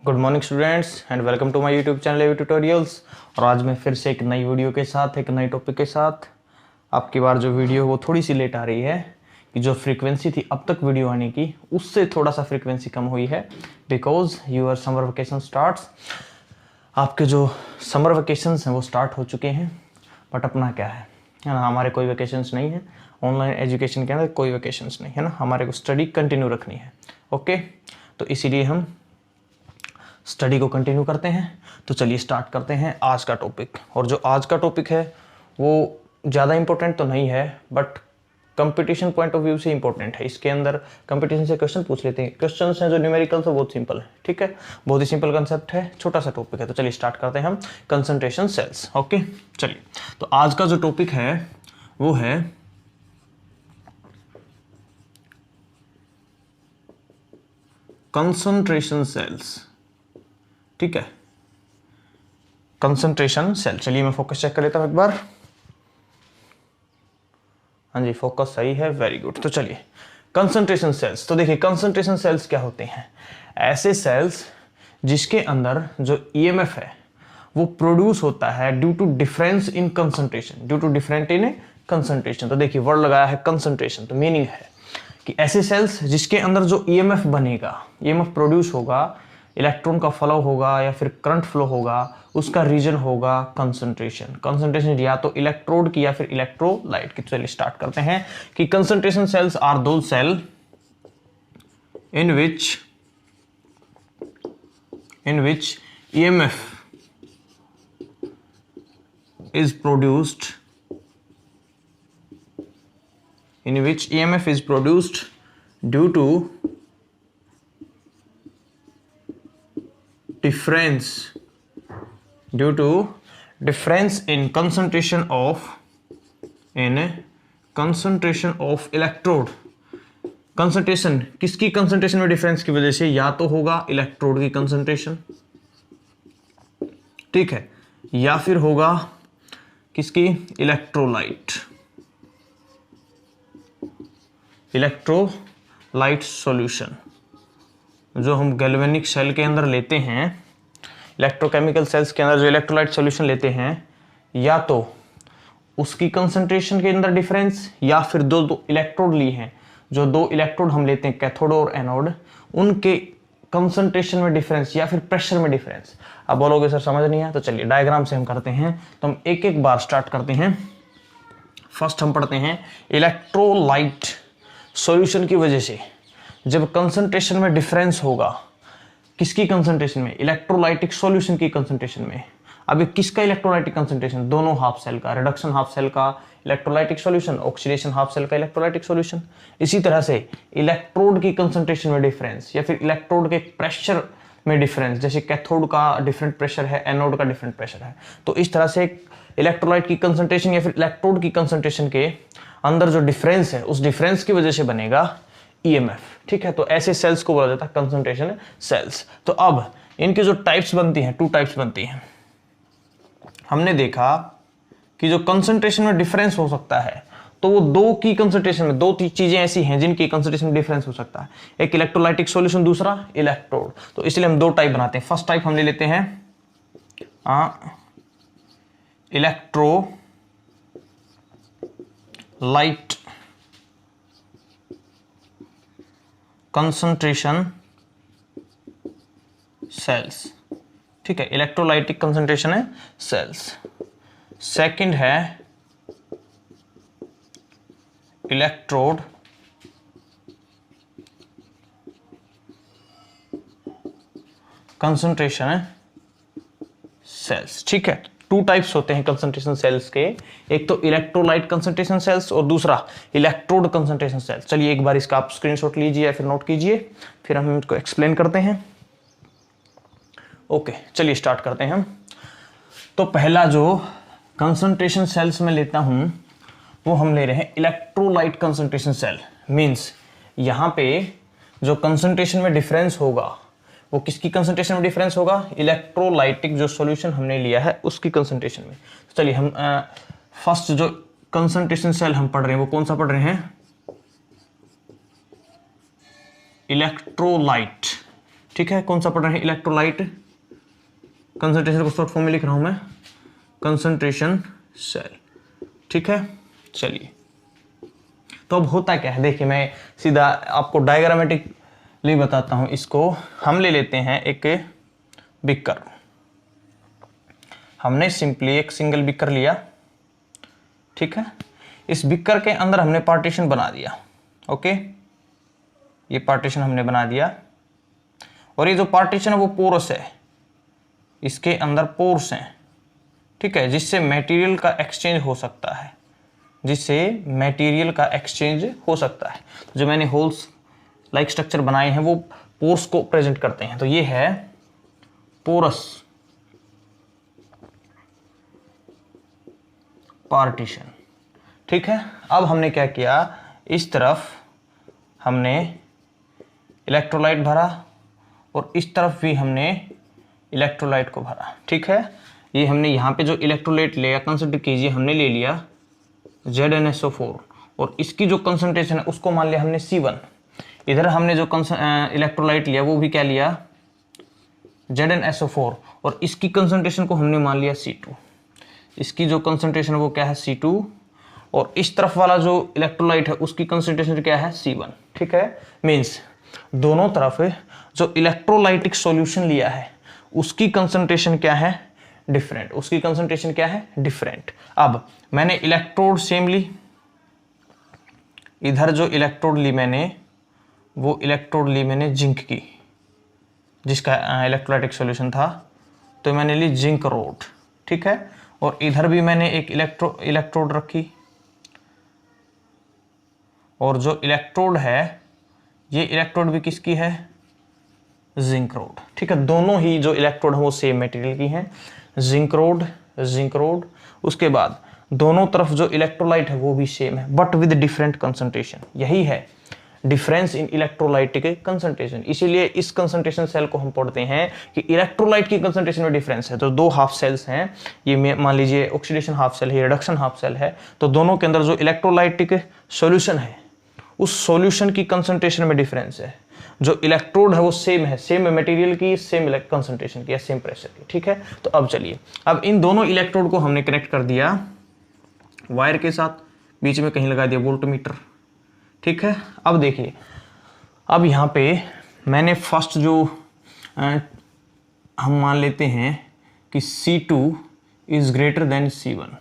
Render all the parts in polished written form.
Good morning students and welcome to my YouTube channel AV tutorials. और आज मैं फिर से एक नई वीडियो के साथ एक नई टॉपिक के साथ आपकी बार जो वीडियो वो थोड़ी सी लेट आ रही है कि जो फ्रीक्वेंसी थी अब तक वीडियो आने की उससे थोड़ा सा फ्रीक्वेंसी कम हुई है because your summer vacation starts. आपके जो समर वेकेशंस हैं वो स्टार्ट हो चुके हैं, बट अपना क्या है ना, हमारे कोई वेकेशंस नहीं है। ऑनलाइन एजुकेशन के अंदर कोई वेकेशंस नहीं है ना, हमारे को स्टडी कंटिन्यू रखनी है। ओके, तो इसीलिए हम स्टडी को कंटिन्यू करते हैं। तो चलिए स्टार्ट करते हैं आज का टॉपिक। और जो आज का टॉपिक है वो ज़्यादा इंपॉर्टेंट तो नहीं है, but competition point of view से इंपॉर्टेंट है। इसके अंदर कंपटीशन से क्वेश्चन पूछ लेते हैं। क्वेश्चन हैं जो न्यूमेरिकल तो बहुत सिंपल है, ठीक है, बहुत ही सिंपल कंसेप्ट है, छोटा सा टॉपिक है। तो चलिए स्टार्ट करते हैं हम कंसंट्रेशन सेल्स। ओके, चलिए तो आज का जो टॉपिक है वो है कंसंट्रेशन सेल्स। ठीक है, कंसंट्रेशन सेल। चलिए मैं फोकस चेक कर लेता हूं एक बार। हाँ जी, फोकस सही है, वेरी गुड। तो चलिए कंसंट्रेशन सेल्स। तो देखिए कंसंट्रेशन सेल्स क्या होते हैं? ऐसे सेल्स जिसके अंदर जो ईएमएफ है वो प्रोड्यूस होता है due to difference in concentration, due to different in concentration. तो देखिए वर्ड लगाया है कंसंट्रेशन, तो मीनिंग है कि ऐसे सेल्स जिसके अंदर जो ईएमएफ बनेगा, ईएमएफ प्रोड्यूस होगा, इलेक्ट्रॉन का फ्लो होगा या फिर करंट फ्लो होगा, उसका रीजन होगा कंसंट्रेशन। कंसंट्रेशन या तो इलेक्ट्रोड की या फिर इलेक्ट्रोलाइट की। चलिए स्टार्ट करते हैं कि concentration cells are those cell in which EMF is produced, in which EMF is produced due to difference in concentration of electrode। Concentration किसकी कंसंट्रेशन में डिफरेंस की वजह से? या तो होगा इलेक्ट्रोड की कंसंट्रेशन, ठीक है, या फिर होगा किसकी? इलेक्ट्रोलाइट सॉल्यूशन जो हम गैल्वेनिक सेल के अंदर लेते हैं, इलेक्ट्रोकेमिकल सेल्स के अंदर जो इलेक्ट्रोलाइट सॉल्यूशन लेते हैं, या तो उसकी कंसंट्रेशन के अंदर डिफरेंस, या फिर दो इलेक्ट्रोड लिए हैं, जो दो इलेक्ट्रोड हम लेते हैं कैथोड और एनोड, उनके कंसंट्रेशन में डिफरेंस या फिर प्रेशर में डिफरेंस। अब बोलोगे सर समझ नहीं आया, तो चलिए डायग्राम से हम करते हैं। तो हम एक एक बार स्टार्ट करते हैं। फर्स्ट हम पढ़ते हैं इलेक्ट्रोलाइट सॉल्यूशन की वजह से जब कंसंट्रेशन में डिफरेंस होगा, किसकी कंसंट्रेशन में? इलेक्ट्रोलाइटिक सॉल्यूशन की कंसंट्रेशन में। अब ये किसका इलेक्ट्रोलाइटिक कंसंट्रेशन? दोनों हाफ सेल का, रिडक्शन हाफ सेल का electrolytic solution, oxidation half cell का इलेक्ट्रोलाइटिक सॉल्यूशन। इसी तरह से इलेक्ट्रोड की कंसंट्रेशन में डिफरेंस या फिर इलेक्ट्रोड के प्रेशर में डिफरेंस, जैसे कैथोड का डिफरेंट प्रेशर है, एनोड का डिफरेंट प्रेशर है, तो इस तरह से इलेक्ट्रोलाइट की कंसंट्रेशन या फिर इलेक्ट्रोड की कंसंट्रेशन के अंदर जो डिफरेंस है उस डिफरेंस की वजह से बनेगा EMF। ठीक है, तो ऐसे सेल्स को बोला जाता है कंसंट्रेशन सेल्स। तो अब इनकी जो टाइप्स बनती हैं, 2 टाइप्स बनती हैं। हमने देखा कि जो कंसंट्रेशन में डिफरेंस हो सकता है तो वो दो की कंसंट्रेशन में, 2 चीजें ऐसी हैं जिनकी कंसंट्रेशन में डिफरेंस हो सकता है, एक इलेक्ट्रोलाइटिक सॉल्यूशन, दूसरा इलेक्ट्रोड। तो इसलिए हम 2 टाइप बनाते हैं। फर्स्ट टाइप हम ले लेते हैं इलेक्ट्रोलाइट कंसंट्रेशन सेल्स। ठीक है, इलेक्ट्रोलाइटिक कंसंट्रेशन है सेल्स। सेकंड है इलेक्ट्रोड कंसंट्रेशन सेल्स। ठीक है, 2 टाइप्स होते हैं कंसंट्रेशन सेल्स के, एक तो इलेक्ट्रोलाइट कंसंट्रेशन सेल्स और दूसरा इलेक्ट्रोड कंसंट्रेशन सेल्स। चलिए एक बार इसका आप स्क्रीनशॉट लीजिए या फिर नोट कीजिए, फिर हम इसको एक्सप्लेन करते हैं। ओके, चलिए स्टार्ट करते हैं हम। तो पहला जो कंसंट्रेशन सेल्स में लेता हूं वो हम ले रहे हैं इलेक्ट्रोलाइट कंसंट्रेशन सेल। मींस यहां पे जो कंसंट्रेशन में डिफरेंस होगा वो किसकी कंसंट्रेशन में डिफरेंस होगा? इलेक्ट्रोलाइटिक जो सॉल्यूशन हमने लिया है उसकी कंसंट्रेशन में। तो चलिए हम फर्स्ट जो कंसंट्रेशन सेल हम पढ़ रहे हैं वो कौन सा पढ़ रहे हैं? इलेक्ट्रोलाइट ठीक है, कौन सा पढ़ रहे हैं, इलेक्ट्रोलाइट कंसंट्रेशन को शॉर्ट फॉर्म में लिख रहा हूं मैं, कंसंट्रेशन सेल। ठीक है, चलिए तो अब होता क्या है, देखिए मैं सीधा आपको डायग्रामेटिकली बताता हूं इसको। हम ले लेते हैं एक बीकर, हमने सिंपली एक सिंगल बीकर लिया। ठीक है, इस बीकर के अंदर हमने पार्टीशन बना दिया। ओके, ये पार्टीशन हमने बना दिया और ये जो पार्टीशन है वो पोरस है, इसके अंदर पोर्स हैं। ठीक है, जिससे मटेरियल का एक्सचेंज हो सकता है, जिससे मटेरियल का एक्सचेंज हो सकता है। तो जो मैंने होल्स लाइक स्ट्रक्चर बनाए हैं वो पोर्स को प्रेजेंट करते हैं। तो ये है पोरस पार्टीशन। ठीक है, अब हमने क्या किया, इस तरफ हमने इलेक्ट्रोलाइट भरा और इस तरफ भी हमने इलेक्ट्रोलाइट को भरा। ठीक है, ये हमने यहाँ पे जो इलेक्ट्रोलाइट लिया, कंसिडर कीजिए हमने ले लिया ZnSO4 और इसकी जो कंसंट्रेशन है उसको मान लिया हमने C1। इधर हमने जो इलेक्ट्रोलाइट लिया वो भी क्या लिया, ZnSO4 और इसकी कंसंट्रेशन को हमने मान लिया C2। इसकी जो कंसंट्रेशन वो क्या है, C2 और इस तरफ वाला जो इलेक्ट्रोलाइट है उसकी कंसंट्रेशन क्या है, C1। ठीक है, मीन्स दोनों तरफ जो इलेक्ट्रोलाइटिक सॉल्यूशन लिया है उसकी कंसंट्रेशन क्या है, डिफरेंट। उसकी कंसंट्रेशन क्या है, डिफरेंट। अब मैंने इलेक्ट्रोड सेम ली, इधर जो इलेक्ट्रोड ली मैंने वो इलेक्ट्रोड ली मैंने जिंक की, जिसका इलेक्ट्रोलाइटिक सॉल्यूशन था, तो मैंने ली जिंक रोड। ठीक है, और इधर भी मैंने एक इलेक्ट्रोड रखी और जो इलेक्ट्रोड है ये इलेक्ट्रोड भी किसकी है, जिंक रोड। ठीक है, दोनों ही जो इलेक्ट्रोड है वो सेम मटेरियल की हैं, जिंक रोड। उसके बाद दोनों तरफ जो इलेक्ट्रोलाइट है वो भी सेम है बट विद डिफरेंट कंसंट्रेशन। यही है डिफरेंस इन इलेक्ट्रोलाइट के कंसंट्रेशन। इसीलिए इस कंसंट्रेशन सेल को हम पढ़ते हैं कि इलेक्ट्रोलाइट की कंसंट्रेशन में डिफरेंस है। तो दो हाफ सेल्स हैं, ये मान लीजिए ऑक्सीडेशन हाफ सेल है, रिडक्शन हाफ सेल है, तो दोनों के अंदर जो इलेक्ट्रोलाइटिक सॉल्यूशन है उस सॉल्यूशन की कंसंट्रेशन में डिफरेंस है। जो इलेक्ट्रोड है वो सेम है, सेम मटेरियल की, सेम कंसंट्रेशन की या सेम प्रेशर की। ठीक है, तो अब चलिए, अब इन दोनों इलेक्ट्रोड को हमने कनेक्ट कर दिया वायर के साथ, बीच में कहीं लगा दिया वोल्टमीटर। ठीक है, अब देखिए, अब यहाँ पे मैंने फर्स्ट जो हम मान लेते हैं कि C2 is greater than C1।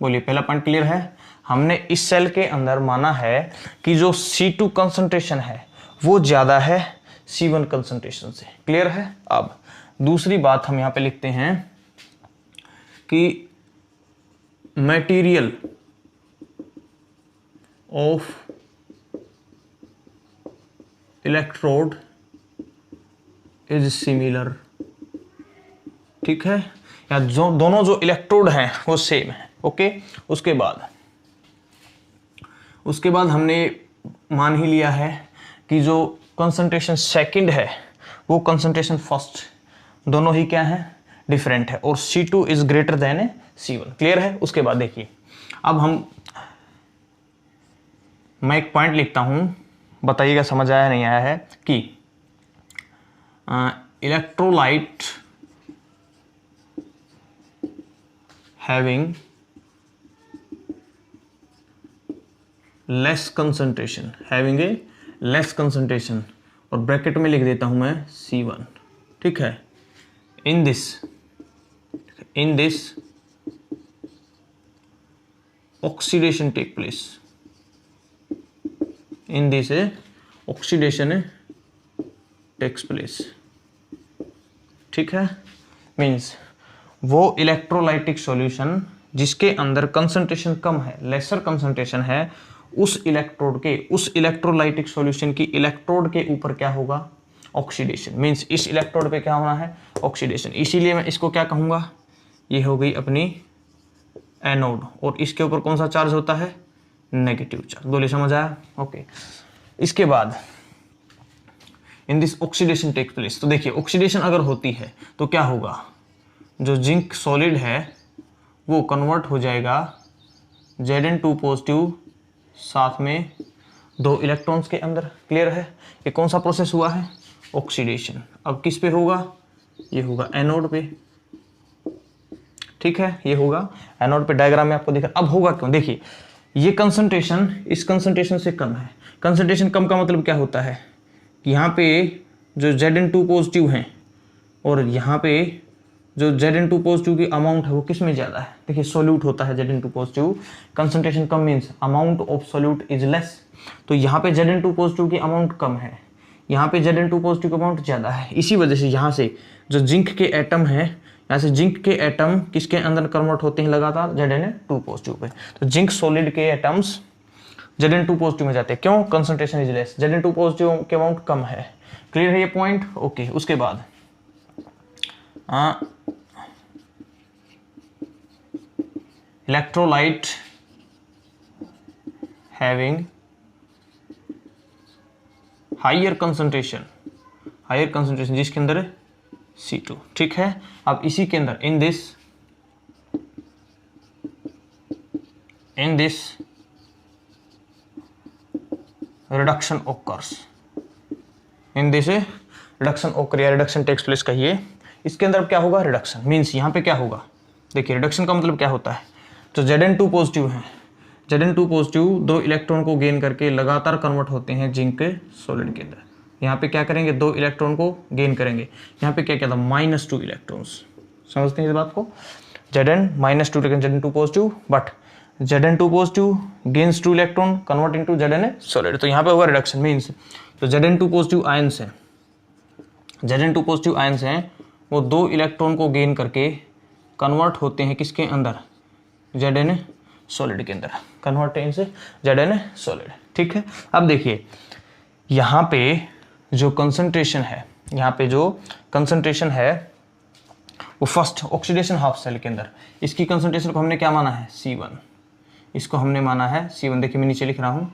बोलिए, पहला पॉइंट क्लियर है। हमने इस सेल के अंदर माना है कि जो C2 कंसंट्रेशन है वो ज्यादा है C1 कंसंट्रेशन से। क्लियर है। अब दूसरी बात हम यहां पे लिखते हैं कि material of electrode is similar. ठीक है, या जो दोनों जो इलेक्ट्रोड हैं वो सेम है। ओके, उसके बाद हमने मान ही लिया है कि जो कंसंट्रेशन सेकंड है वो कंसंट्रेशन फर्स्ट, दोनों ही क्या है, डिफरेंट है, और C2 is greater than C1। Clear है। उसके बाद देखिए, अब मैं एक पॉइंट लिखता हूं, बताइएगा समझ आया नहीं आया है, कि इलेक्ट्रोलाइट हैविंग लेस कंसंट्रेशन, और ब्रैकेट में लिख देता हूं मैं C1। ठीक है, in this oxidation take place, in this oxidation takes place. ठीक है, मीन्स वो इलेक्ट्रोलाइटिक सॉल्यूशन जिसके अंदर कंसंट्रेशन कम है, लेसर कंसंट्रेशन है, उस इलेक्ट्रोलाइटिक सॉल्यूशन की इलेक्ट्रोड के ऊपर क्या होगा, ऑक्सीडेशन। मींस इस इलेक्ट्रोड पे क्या होना है, ऑक्सीडेशन। इसीलिए मैं इसको क्या कहूंगा, ये हो गई अपनी एनोड, और इसके ऊपर कौन सा चार्ज होता है, नेगेटिव चार्ज। बोलिए समझ आया। ओके, इसके बाद in this oxidation take place. तो देखिए, ऑक्सीडेशन अगर होती है तो क्या होगा, जो जिंक सॉलिड है वो कन्वर्ट हो जाएगा Zn2 पॉजिटिव, साथ में 2 इलेक्ट्रॉन्स के अंदर। क्लियर है। ये कौन सा प्रोसेस हुआ है, ऑक्सीडेशन। अब किस पे होगा, ये होगा एनोड पे, ठीक है, ये होगा एनोड पे। डायग्राम में आपको दिखा। अब होगा क्यों, देखिए ये कंसंट्रेशन इस कंसंट्रेशन से कम है। कंसंट्रेशन कम का मतलब क्या होता है कि यहाँ पे जो Zn2 पॉजिटिव हैं और यहाँ पे जो Zn2 पॉजिटिव की अमाउंट है वो किस में ज़्यादा है, देखिए सोल्यूट होता है Zn2 positive, concentration come means amount of solute is less. तो यहाँ पे Zn2 पॉजिटिव की अमाउंट कम है, यहाँ पे Zn2 पॉजिटिव की अमाउंट ज़्यादा है। इसी वजह से यहाँ से जो जिंक के एटम है, यहाँ से जिंक के एटम किसके अंदर कन्वर्ट होते हैं लगातार, Zn2 पॉजिटिव पे। तो जिंक सॉलिड के एटम्स Zn2 पॉजिटिव में जाते हैं, क्यों, concentration is less, Zn2 positive की अमाउंट कम है। क्लियर है ये पॉइंट, ओके। उसके बाद इलेक्ट्रोलाइट हैविंग हायर कंसंट्रेशन जिसके अंदर C2, ठीक है। अब इसी के अंदर in this reduction occurs, in this reduction occur या रिडक्शन टेक्स प्लेस कहिए। इसके अंदर क्या होगा, रिडक्शन मीन्स यहाँ पे क्या होगा, देखिए रिडक्शन का मतलब क्या होता है, तो Zn2 पॉजिटिव है, Zn2 पॉजिटिव 2 इलेक्ट्रॉन को गेन करके लगातार कन्वर्ट होते हैं जिंक के सॉलिड के अंदर। यहाँ पे क्या करेंगे, 2 इलेक्ट्रॉन को गेन करेंगे, यहाँ पे क्या था -2 इलेक्ट्रॉन्स, समझते हैं इस बात को, -2 Zn2 positive, but Zn2 positive gains 2 electron convert into Zn solid, तो यहाँ पे होगा रिडक्शन मीन्स जो Zn2 पॉजिटिव आयंस हैं, Zn2 पॉजिटिव आयंस हैं वो 2 इलेक्ट्रॉन को गेन करके कन्वर्ट होते हैं किसके अंदर, Zn सॉलिड के अंदर, कन्वर्ट इनसे Zn सॉलिड, ठीक है। अब देखिए यहाँ पे जो कंसंट्रेशन है, यहाँ पे जो कंसंट्रेशन है वो फर्स्ट ऑक्सीडेशन हाफ सेल के अंदर, इसकी कंसंट्रेशन को हमने क्या माना है, C1, इसको हमने माना है C1, देखिए मैं नीचे लिख रहा हूँ,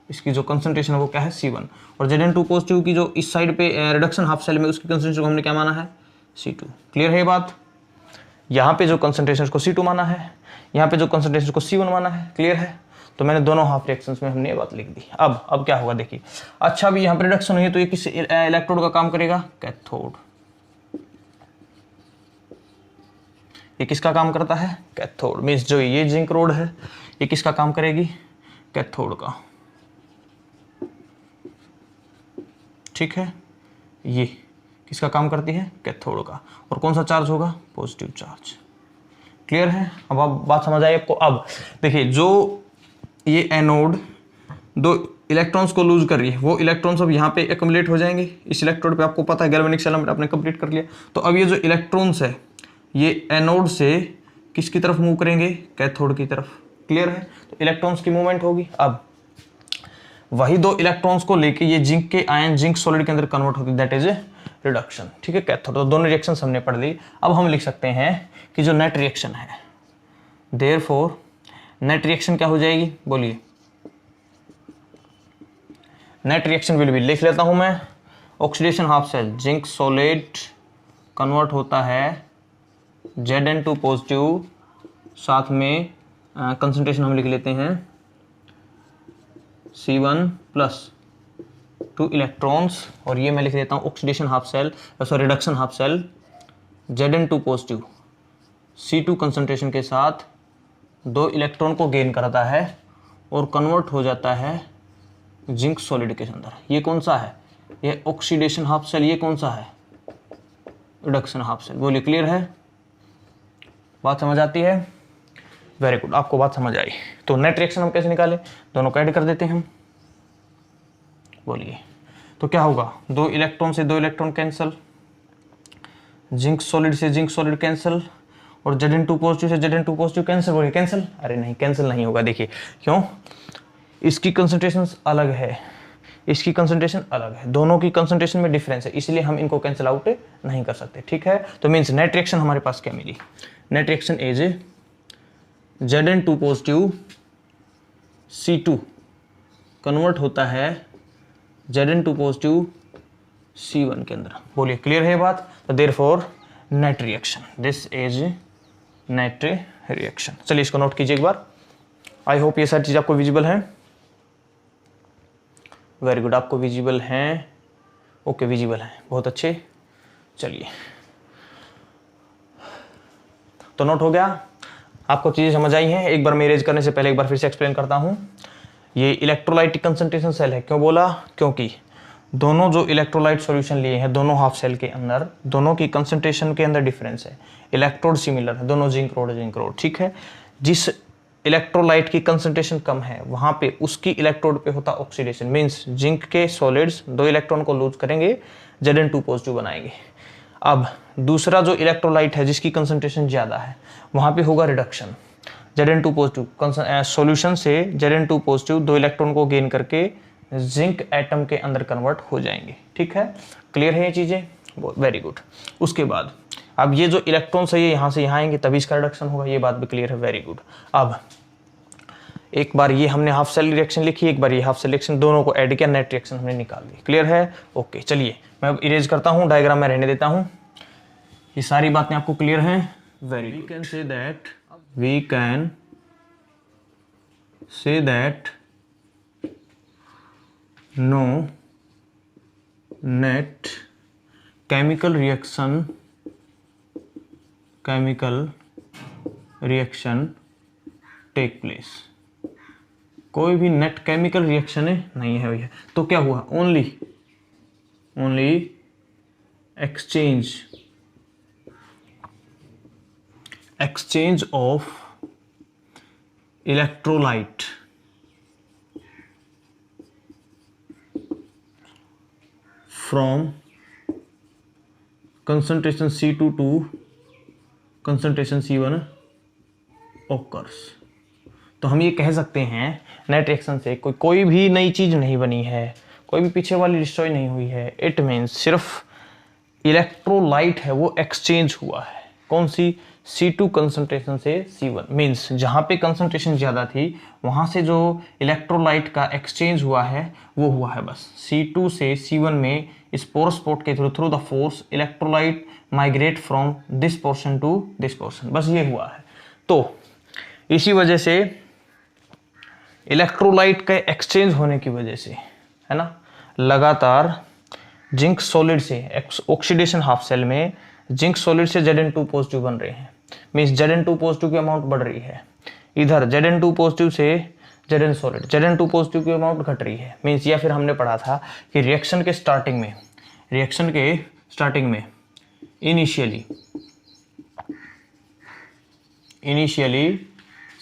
इसकी जो कंसंट्रेशन है वो क्या है C1, और Zn2 पॉजिटिव की जो इस साइड पे रिडक्शन हाफ सेल में उसकी कंसंट्रेशन को हमने क्या माना है, C2। क्लियर है ये बात, यहाँ पे जो कंसंट्रेशन को C2 माना है, यहाँ पे जो कंसंट्रेशन को C1 माना है। क्लियर है, तो मैंने दोनों हाफ रिएक्शंस में हमने ये बात लिख दी। अब क्या होगा देखिए, अच्छा अभी यहाँ पे रिडक्शन हुई है तो ये किस इलेक्ट्रोड का काम करेगा, कैथोड, ये किसका काम करता है, कैथोड, मीन्स जो ये जिंक रोड है ये किसका काम करेगी, कैथोड का, ठीक है, ये किसका काम करती है, कैथोड का, और कौन सा चार्ज होगा, पॉजिटिव चार्ज। क्लियर है, अब आप बात समझ आई आपको। अब देखिए जो ये एनोड 2 इलेक्ट्रॉन्स को लूज कर रही है, वो इलेक्ट्रॉन्स अब यहाँ पे एक्युमुलेट हो जाएंगे इस इलेक्ट्रोड पे, आपको पता है गैल्वेनिक सेल आपने कंप्लीट कर लिया। तो अब ये जो इलेक्ट्रॉन्स है ये एनोड से किसकी तरफ मूव करेंगे, कैथोड की तरफ। क्लियर है, तो इलेक्ट्रॉन्स की मूवमेंट होगी। अब वही 2 इलेक्ट्रॉन्स को लेके ये जिंक के आयन जिंक सॉलिड के अंदर कन्वर्ट होगी, दैट इज रिडक्शन, ठीक है, कैथोड। तो दोनों रिएक्शन हमने पढ़ ली। अब हम लिख सकते हैं कि जो नेट रिएक्शन है, देयरफॉर नेट रिएक्शन क्या हो जाएगी, बोलिए, नेट रिएक्शन विल बी, लिख लेता हूं मैं, oxidation half cell zinc solid convert होता है Zn2 पॉजिटिव, साथ में कंसंट्रेशन हम लिख लेते हैं C1 प्लस 2 इलेक्ट्रॉन्स, और ये मैं लिख लेता हूँ oxidation half cell, sorry reduction half cell Zn2 positive C2 concentration के साथ 2 इलेक्ट्रॉन को गेन करता है और कन्वर्ट हो जाता है जिंक सॉलिड के अंदर। ये कौन सा है, ये ऑक्सीडेशन हाफ सेल, ये कौन सा है, रिडक्शन हाफ सेल। बोलिए क्लियर है, बात समझ आती है, वेरी गुड, आपको बात समझ आई। तो नेट रिएक्शन हम कैसे निकालें, दोनों को ऐड कर देते हैं हम, बोलिए, तो क्या होगा, 2 इलेक्ट्रॉन से 2 इलेक्ट्रॉन कैंसिल, जिंक सॉलिड से जिंक सॉलिड कैंसिल, और Zn2 पॉजिटिव से Zn2 पॉजिटिव कैंसिल, बोलिए कैंसिल, अरे नहीं कैंसिल नहीं होगा, देखिए क्यों, इसकी कंसंट्रेशन अलग है, इसकी कंसंट्रेशन अलग है, दोनों की कंसंट्रेशन में डिफरेंस है, इसलिए हम इनको कैंसिल आउट नहीं कर सकते, ठीक है। तो मीन्स नेट रिएक्शन हमारे पास क्या मिली, net reaction is Zn2 positive C2 convert होता है Zn2 पॉजिटिव C1 के अंदर। बोलिए क्लियर है बात, तो therefore net reaction, this is net reaction. चलिए इसको नोट कीजिए एक बार, आई होप ये सारी चीज आपको विजिबल है, वेरी गुड, आपको विजिबल हैं, ओके विजिबल है, बहुत अच्छे। चलिए, तो नोट हो गया, आपको चीजें समझ आई हैं। एक बार मैं इरेज करने से पहले एक बार फिर से एक्सप्लेन करता हूं। ये इलेक्ट्रोलाइट कंसंट्रेशन सेल है, क्यों बोला, क्योंकि दोनों जो इलेक्ट्रोलाइट सॉल्यूशन लिए हैं दोनों हाफ सेल के अंदर, दोनों की कंसंट्रेशन के अंदर डिफरेंस है, इलेक्ट्रोड सिमिलर है, दोनों जिंक रोड, ठीक है। जिस इलेक्ट्रोलाइट की कंसंट्रेशन कम है वहां पे उसकी इलेक्ट्रोड पे होता ऑक्सीडेशन, मींस जिंक के सॉलिड्स 2 इलेक्ट्रॉन को लूज करेंगे, Zn2 पॉजिटिव बनाएंगे। अब दूसरा जो इलेक्ट्रोलाइट है जिसकी कंसंट्रेशन ज्यादा है वहां पे होगा रिडक्शन, Zn2 पॉजिटिव सॉल्यूशन से Zn2 पॉजिटिव 2 इलेक्ट्रॉन को गेन करके जिंक एटम के अंदर कन्वर्ट हो जाएंगे, ठीक है। क्लियर है ये चीजें, वेरी गुड। उसके बाद अब ये जो इलेक्ट्रॉन्स है ये यहाँ से यहाँ आएंगे तभी इसका रिडक्शन होगा, ये बात भी क्लियर है, वेरी गुड। अब एक बार ये हमने हाफ सेल रिएक्शन लिखी, एक बार ये हाफ सेल रिएक्शन, दोनों को ऐड किया, नेट रिएक्शन हमने निकाल दी। क्लियर है, ओके। चलिए मैं अब इरेज करता हूँ, डायग्राम में रहने देता हूँ, ये सारी बातें आपको क्लियर हैं, very good. We can say that no net chemical reaction take place, कोई भी नेट केमिकल रिएक्शन नहीं है भैया। तो क्या हुआ, only exchange of electrolyte from concentration C2 to concentration C1 occurs। तो हम ये कह सकते हैं नेट रिएक्शन से कोई भी नई चीज नहीं बनी है, कोई भी पीछे वाली डिस्ट्रॉय नहीं हुई है। इट मीन्स सिर्फ इलेक्ट्रोलाइट है वो एक्सचेंज हुआ है, कौन सी, C2 कंसंट्रेशन से C1, मीन्स जहां पे कंसंट्रेशन ज्यादा थी वहां से जो इलेक्ट्रोलाइट का एक्सचेंज हुआ है वो हुआ है बस। C2 से C1 में इस पोरस स्पॉट के through the force electrolyte migrate from this portion to this portion, बस ये हुआ है। तो इसी वजह से इलेक्ट्रोलाइट के एक्सचेंज होने की वजह से, है ना, लगातार जिंक सॉलिड से ऑक्सीडेशन हाफ सेल में जिंक सॉलिड से Zn2 पॉजिटिव बन रहे हैं, मींस Zn2 पॉजिटिव की अमाउंट बढ़ रही है। इधर Zn2 पॉजिटिव से Zn2 पॉजिटिव की अमाउंट घट रही है, मींस या फिर हमने पढ़ा था कि रिएक्शन के स्टार्टिंग में initially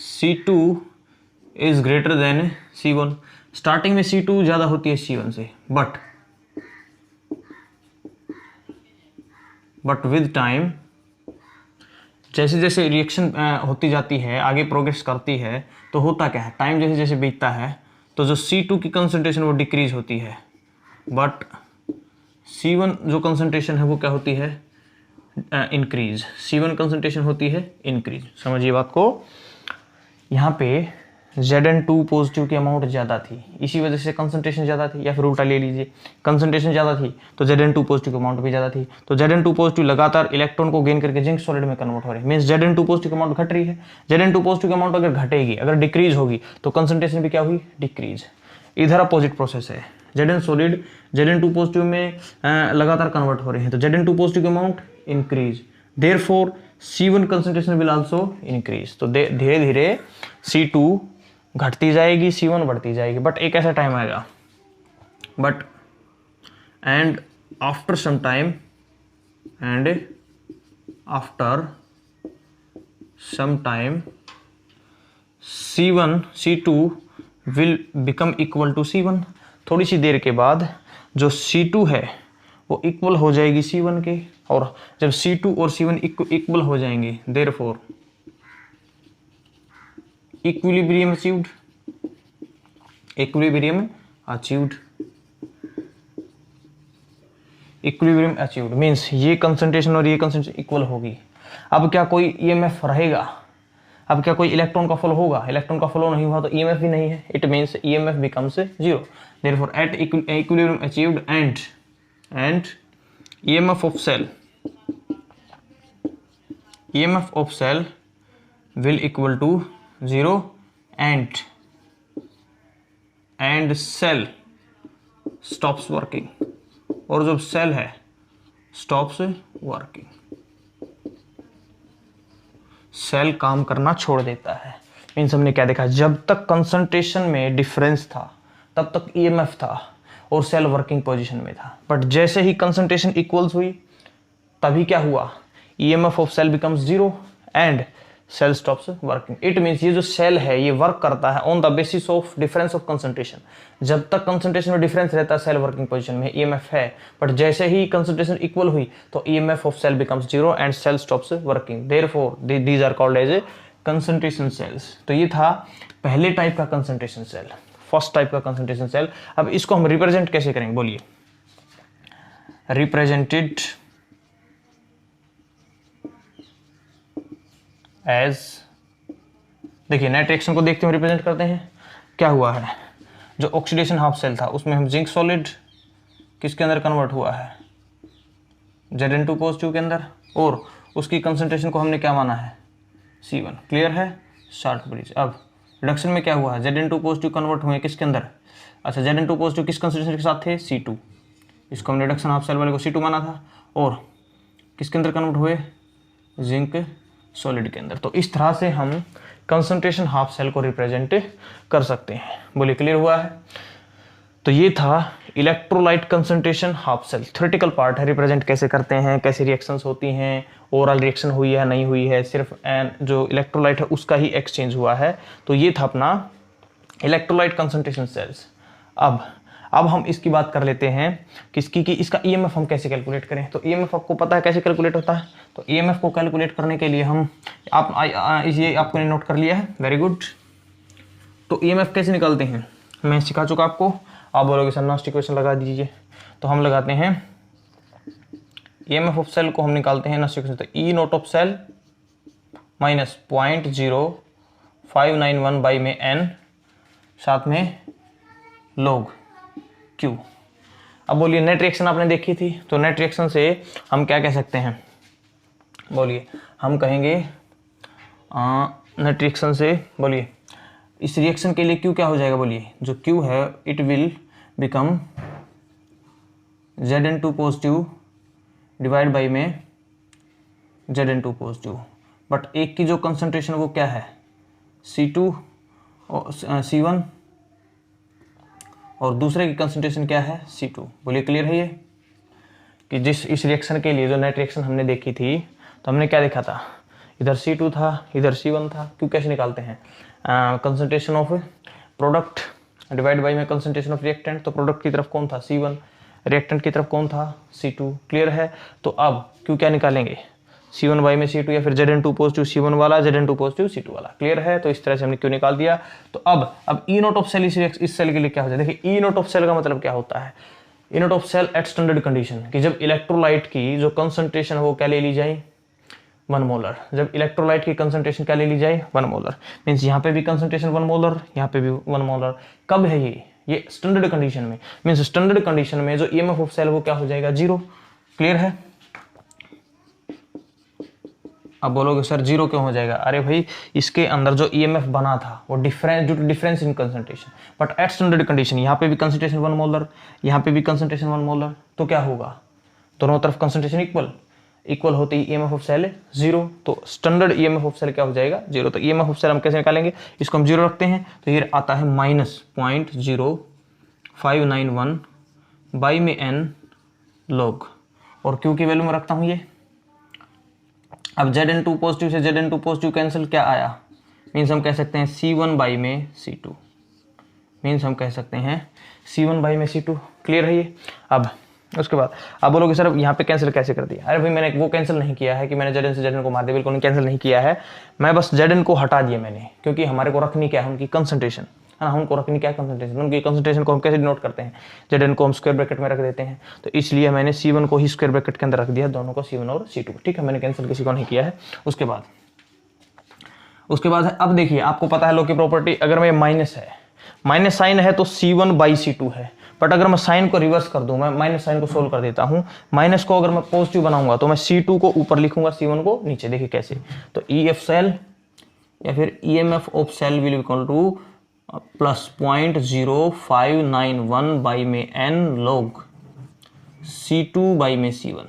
C2 is greater than C1, starting में C2 ज्यादा होती है C1 से, बट विद टाइम जैसे जैसे रिएक्शन होती जाती है, आगे प्रोग्रेस करती है, तो होता क्या है, टाइम जैसे जैसे बीतता है तो जो C2 की कंसंट्रेशन वो डिक्रीज होती है, बट C1 जो कंसंट्रेशन है वो क्या होती है, इंक्रीज। C1 कंसंट्रेशन होती है इंक्रीज, समझिए बात को। यहाँ पे Zn2 पॉजिटिव की अमाउंट ज़्यादा थी, इसी वजह से कंसंट्रेशन ज़्यादा थी, या फिर उल्टा ले लीजिए, कंसंट्रेशन ज़्यादा थी तो Zn2 पॉजिटिव की अमाउंट भी ज़्यादा थी। तो Zn2 पॉजिटिव लगातार इलेक्ट्रॉन को गेन करके जिंक सॉलिड में कन्वर्ट हो रही है, मींस Zn2 पॉजिटिव की अमाउंट घट रही है। Zn2 पॉजिटिव की अमाउंट अगर घटेगी, अगर डिक्रीज होगी तो कंसंट्रेशन भी क्या हुई, डिक्रीज। इधर अपोजिट प्रोसेस है, Zn सॉलिड Zn2 पॉजिटिव में लगातार कन्वर्ट हो रहे हैं, तो Zn2 पॉजिटिव की amount increase, therefore C1 concentration will also increase. तो धीरे धीरे C2 घटती जाएगी, C1 बढ़ती जाएगी, बट एक ऐसा टाइम आएगा, and after some time C2 will become equal to C1। थोड़ी सी देर के बाद जो C2 है वो इक्वल हो जाएगी C1 के, और जब C2 और C1 इक्वल हो जाएंगे, देयरफॉर इक्विलिब्रियम अचीव्ड मींस ये कंसंट्रेशन और ये कंसंट्रेशन इक्वल होगी। अब क्या कोई ईएमएफ रहेगा, अब क्या कोई इलेक्ट्रॉन का फ्लो होगा, इलेक्ट्रॉन का फ्लो नहीं हुआ तो ईएमएफ भी नहीं है, it means EMF becomes zero. Therefore at equilibrium achieved and EMF of cell will equal to zero and cell stops working, और जो सेल है स्टॉप्स वर्किंग, सेल काम करना छोड़ देता है। मीन्स हमने क्या देखा, जब तक कंसंट्रेशन में डिफरेंस था तब तक ईएमएफ था और सेल वर्किंग पोजीशन में था, बट जैसे ही कंसंट्रेशन इक्वल्स हुई तभी क्या हुआ, EMF of cell becomes zero and cell stops working. It means ये जो सेल है ये वर्क करता है on the basis of difference of concentration. जब तक कंसंट्रेशन में डिफरेंस रहता है सेल वर्किंग पोजीशन में, ईएमएफ है, बट जैसे ही कंसंट्रेशन इक्वल हुई तो EMF of cell becomes zero and cell stops working, therefore these are called as concentration cells. तो ये था पहले टाइप का कंसंट्रेशन सेल, फर्स्ट टाइप का कंसंट्रेशन सेल। अब इसको हम रिप्रेजेंट कैसे करेंगे, बोलिए। रिप्रेजेंटेड एज, देखिए नेट रिएक्शन को देखते हुए रिप्रेजेंट करते हैं। क्या हुआ है, जो ऑक्सीडेशन हाफ सेल था उसमें हम जिंक सॉलिड किसके अंदर कन्वर्ट हुआ है, Zn2 पॉजिटिव के अंदर, और उसकी कंसंट्रेशन को हमने क्या माना है, C1। क्लियर है, शॉर्ट ब्रिज। अब रिडक्शन में क्या हुआ है, Zn2 पॉजिटिव कन्वर्ट हुए किसके अंदर, अच्छा Zn2 पॉजिटिव किस कंसंट्रेशन के साथ थे, C2। इसको हमने रिडक्शन हाफ सेल वाले को C2 माना था, और किसके अंदर कन्वर्ट हुए, जिंक सॉलिड के अंदर। तो इस तरह से हम कंसंट्रेशन हाफ सेल को रिप्रेजेंट कर सकते हैं। बोलिए क्लियर हुआ है। तो ये था electrolyte concentration half cell. Theoretical part है, रिप्रेजेंट कैसे करते हैं, कैसे रिएक्शंस होती हैं, ओवरऑल रिएक्शन हुई है नहीं हुई है, सिर्फ जो इलेक्ट्रोलाइट है उसका ही एक्सचेंज हुआ है। तो ये था अपना इलेक्ट्रोलाइट कंसंट्रेशन सेल्स। अब हम इसकी बात कर लेते हैं किसकी, कि इसका ईएमएफ हम कैसे कैलकुलेट करें। तो ईएमएफ आपको पता है कैसे कैलकुलेट होता है। तो ईएमएफ को कैलकुलेट करने के लिए हम ये आपको नोट कर लिया है, वेरी गुड। तो ईएमएफ कैसे निकालते हैं मैं सिखा चुका आपको। आप बोलोगे सर नॉस्ट इक्वेशन लगा दीजिए, तो हम लगाते हैं ईएमएफ ऑफ सेल को हम निकालते हैं नॉस्ट इक्वेशन, तो E naught of cell minus 0.0591 by में एन, साथ में लॉग क्यू। अब बोलिए नेट रिएक्शन आपने देखी थी, तो नेट रिएक्शन से हम क्या कह सकते हैं, बोलिए। हम कहेंगे नेट रिएक्शन से, बोलिए इस रिएक्शन के लिए क्यू क्या हो जाएगा, बोलिए। जो क्यू है it will become Zn2 positive divide by में Zn2 पॉजिटिव, बट एक की जो कंसंट्रेशन वो क्या है, C2 और C1, और दूसरे की कंसंट्रेशन क्या है, C2। बोलिए क्लियर है ये, कि जिस इस रिएक्शन के लिए जो नेट रिएक्शन हमने देखी थी, तो हमने क्या देखा था, इधर C2 था इधर C1 था। क्यों कैसे निकालते हैं, concentration of product divide by में कंसंट्रेशन ऑफ रिएक्टेंट। तो प्रोडक्ट की तरफ कौन था, C1, रिएक्टेंट की तरफ कौन था, C2। क्लियर है। तो अब क्यों क्या निकालेंगे, C1 बाई में C2, या फिर Zn2 पॉजिटिव C1 वाला Zn2 पॉजिटिव C2 वाला। क्लियर है। तो इस तरह से हमने क्यों निकाल दिया। तो अब ई नोट ऑफ सेल इस सेल के लिए क्या हो जाए, देखिए ई नोट ऑफ सेल का मतलब क्या होता है, E naught of cell at standard condition, कि जब इलेक्ट्रोलाइट की जो कंसंट्रेशन है वो क्या ले ली जाए, 1 मोलर। जब इलेक्ट्रोलाइट की कंसंट्रेशन क्या ले ली जाए, 1 मोलर। मीन्स यहाँ पे भी कंसंट्रेशन 1 मोलर, यहाँ पे भी 1 मोलर। कब है ये स्टैंडर्ड कंडीशन में। मीन्स स्टैंडर्ड कंडीशन में जो ईएमएफ ऑफ सेल वो क्या हो जाएगा, 0। क्लियर है। अब बोलोगे सर 0 क्यों हो जाएगा, अरे भाई इसके अंदर जो ईएमएफ बना था वो difference in concentration, but at standard condition यहाँ पे भी कंसंट्रेशन 1 मोलर, यहाँ पे भी कंसंट्रेशन 1 मोलर, तो क्या होगा, दोनों तरफ कंसंट्रेशन इक्वल होते ही ईएमएफ ऑफ सेल 0। तो स्टैंडर्ड ईएमएफ ऑफ सेल क्या हो जाएगा, 0। तो ईएमएफ ऑफ सेल हम कैसे निकालेंगे, इसको हम 0 रखते हैं, तो ये आता है -0.0591 बाई में n log, और क्यू की वैल्यू में रखता हूँ ये। अब Zn2 पॉजिटिव से Zn2 पॉजिटिव कैंसिल, क्या आया, मीन्स हम कह सकते हैं C1 बाई में C2, मीन्स हम कह सकते हैं C1 बाई में C2। क्लियर है ये। अब उसके बाद आप बोलोगे सर अब यहाँ पे कैंसिल कैसे कर दिया, अरे भाई मैंने वो कैंसिल नहीं किया है कि मैंने Zn से Zn को मार दिया, बिल्कुल नहीं कैंसिल नहीं किया है, मैं बस Zn को हटा दिया मैंने, क्योंकि हमारे को रखनी क्या है, उनकी कंसंट्रेशन है ना, हमको रखनी क्या है, कंसंट्रेशन। उनकी कंसंट्रेशन को हम कैसे डिनोट करते हैं, Zn को हम स्क्वायर ब्रैकेट में रख देते हैं, तो इसलिए मैंने C1 को ही स्क्वायर ब्रैकेट के अंदर रख दिया, दोनों को C1 और C2। ठीक है, मैंने कैंसिल किसी को नहीं किया है। उसके बाद अब देखिए आपको पता है लॉ की प्रॉपर्टी, अगर मैं माइनस है, माइनस साइन है तो C1 बाई C2 है, बट अगर मैं साइन को रिवर्स कर दूं, मैं माइनस साइन को सोल्व कर देता हूं, माइनस को अगर मैं पॉजिटिव बनाऊंगा तो मैं C2 को ऊपर लिखूंगा, C1 को नीचे। देखिए कैसे, तो EF सेल या फिर EMF of cell will equal to plus 0.0591 by में n log C2 बाई में C1।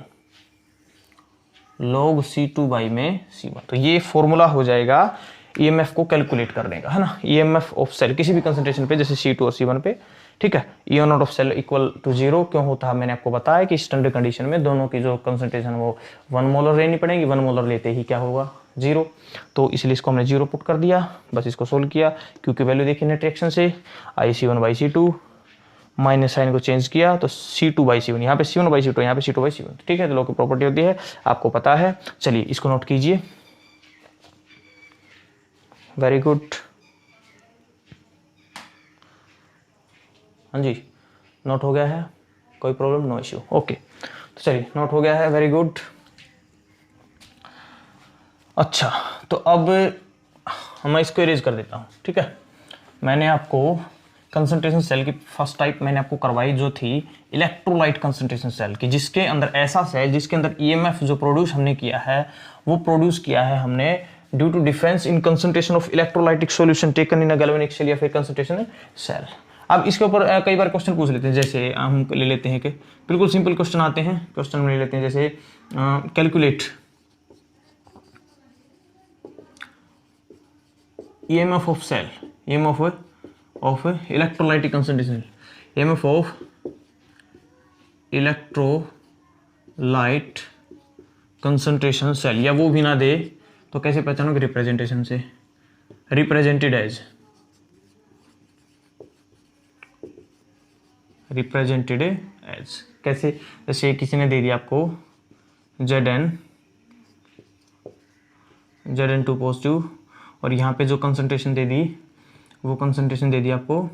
log C2 बाई में C1। तो ये फॉर्मूला हो जाएगा EMF को कैलकुलेट करने का, है ना। EMF ऑफ सेल किसी भी कंसंट्रेशन पे, जैसे C2 और C1 पे, ठीक है। E not of cell equal to 0 क्यों होता है, मैंने आपको बताया कि स्टैंडर्ड कंडीशन में दोनों की जो कंसंट्रेशन वो 1 मोलर लेनी पड़ेगी, 1 मोलर लेते ही क्या होगा 0। तो इसलिए इसको हमने 0 पुट कर दिया, बस इसको सोल्व किया। क्योंकि वैल्यू देखिए नेट रिएक्शन से IC1 by C2, minus sign को चेंज किया तो C2 बाई C1, यहाँ पे C1 बाई C2, यहाँ पे C2 बाई C1, ठीक है। तो लॉ की प्रॉपर्टी होती है, आपको पता है। चलिए इसको नोट कीजिए, वेरी गुड। हाँ जी, नोट हो गया है, कोई प्रॉब्लम, नो इश्यू, ओके। तो चलिए नोट हो गया है, वेरी गुड। अच्छा, तो अब मैं इसको इरेज कर देता हूँ, ठीक है। मैंने आपको कंसंट्रेशन सेल की फर्स्ट टाइप मैंने आपको करवाई जो थी इलेक्ट्रोलाइट कंसंट्रेशन सेल की, जिसके अंदर ऐसा सेल जिसके अंदर EMF जो प्रोड्यूस हमने किया है वो प्रोड्यूस किया है हमने due to difference in concentration of electrolytic solution taken in a galvanic cell या फिर कंसंट्रेशन सेल। अब इसके ऊपर कई बार क्वेश्चन पूछ लेते हैं, जैसे हम ले लेते हैं कि बिल्कुल सिंपल क्वेश्चन आते हैं, क्वेश्चन ले लेते हैं जैसे calculate EMF of cell, EMF of electrolytic concentration, EMF of electrolyte concentration cell, या वो भी ना दे तो कैसे पहचानोगे, रिप्रेजेंटेशन से, रिप्रेजेंटेड एज, रिप्रेजेंटेड एज कैसे, जैसे किसी ने दे दिया आपको Zn2 पॉजिटिव और यहाँ पे जो कंसंट्रेशन दे दी वो कंसंट्रेशन दे दी आपको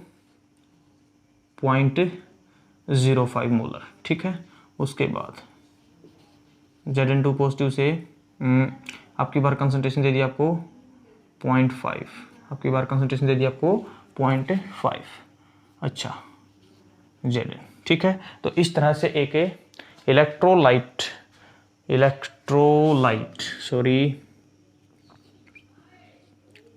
0.05 मोलर, ठीक है। उसके बाद Zn2 पॉजिटिव से आपकी बार कंसंट्रेशन दे दी आपको 0.5, आपकी बार कंसंट्रेशन दे दी आपको 0.5, अच्छा Zn, ठीक है। तो इस तरह से एक इलेक्ट्रोलाइट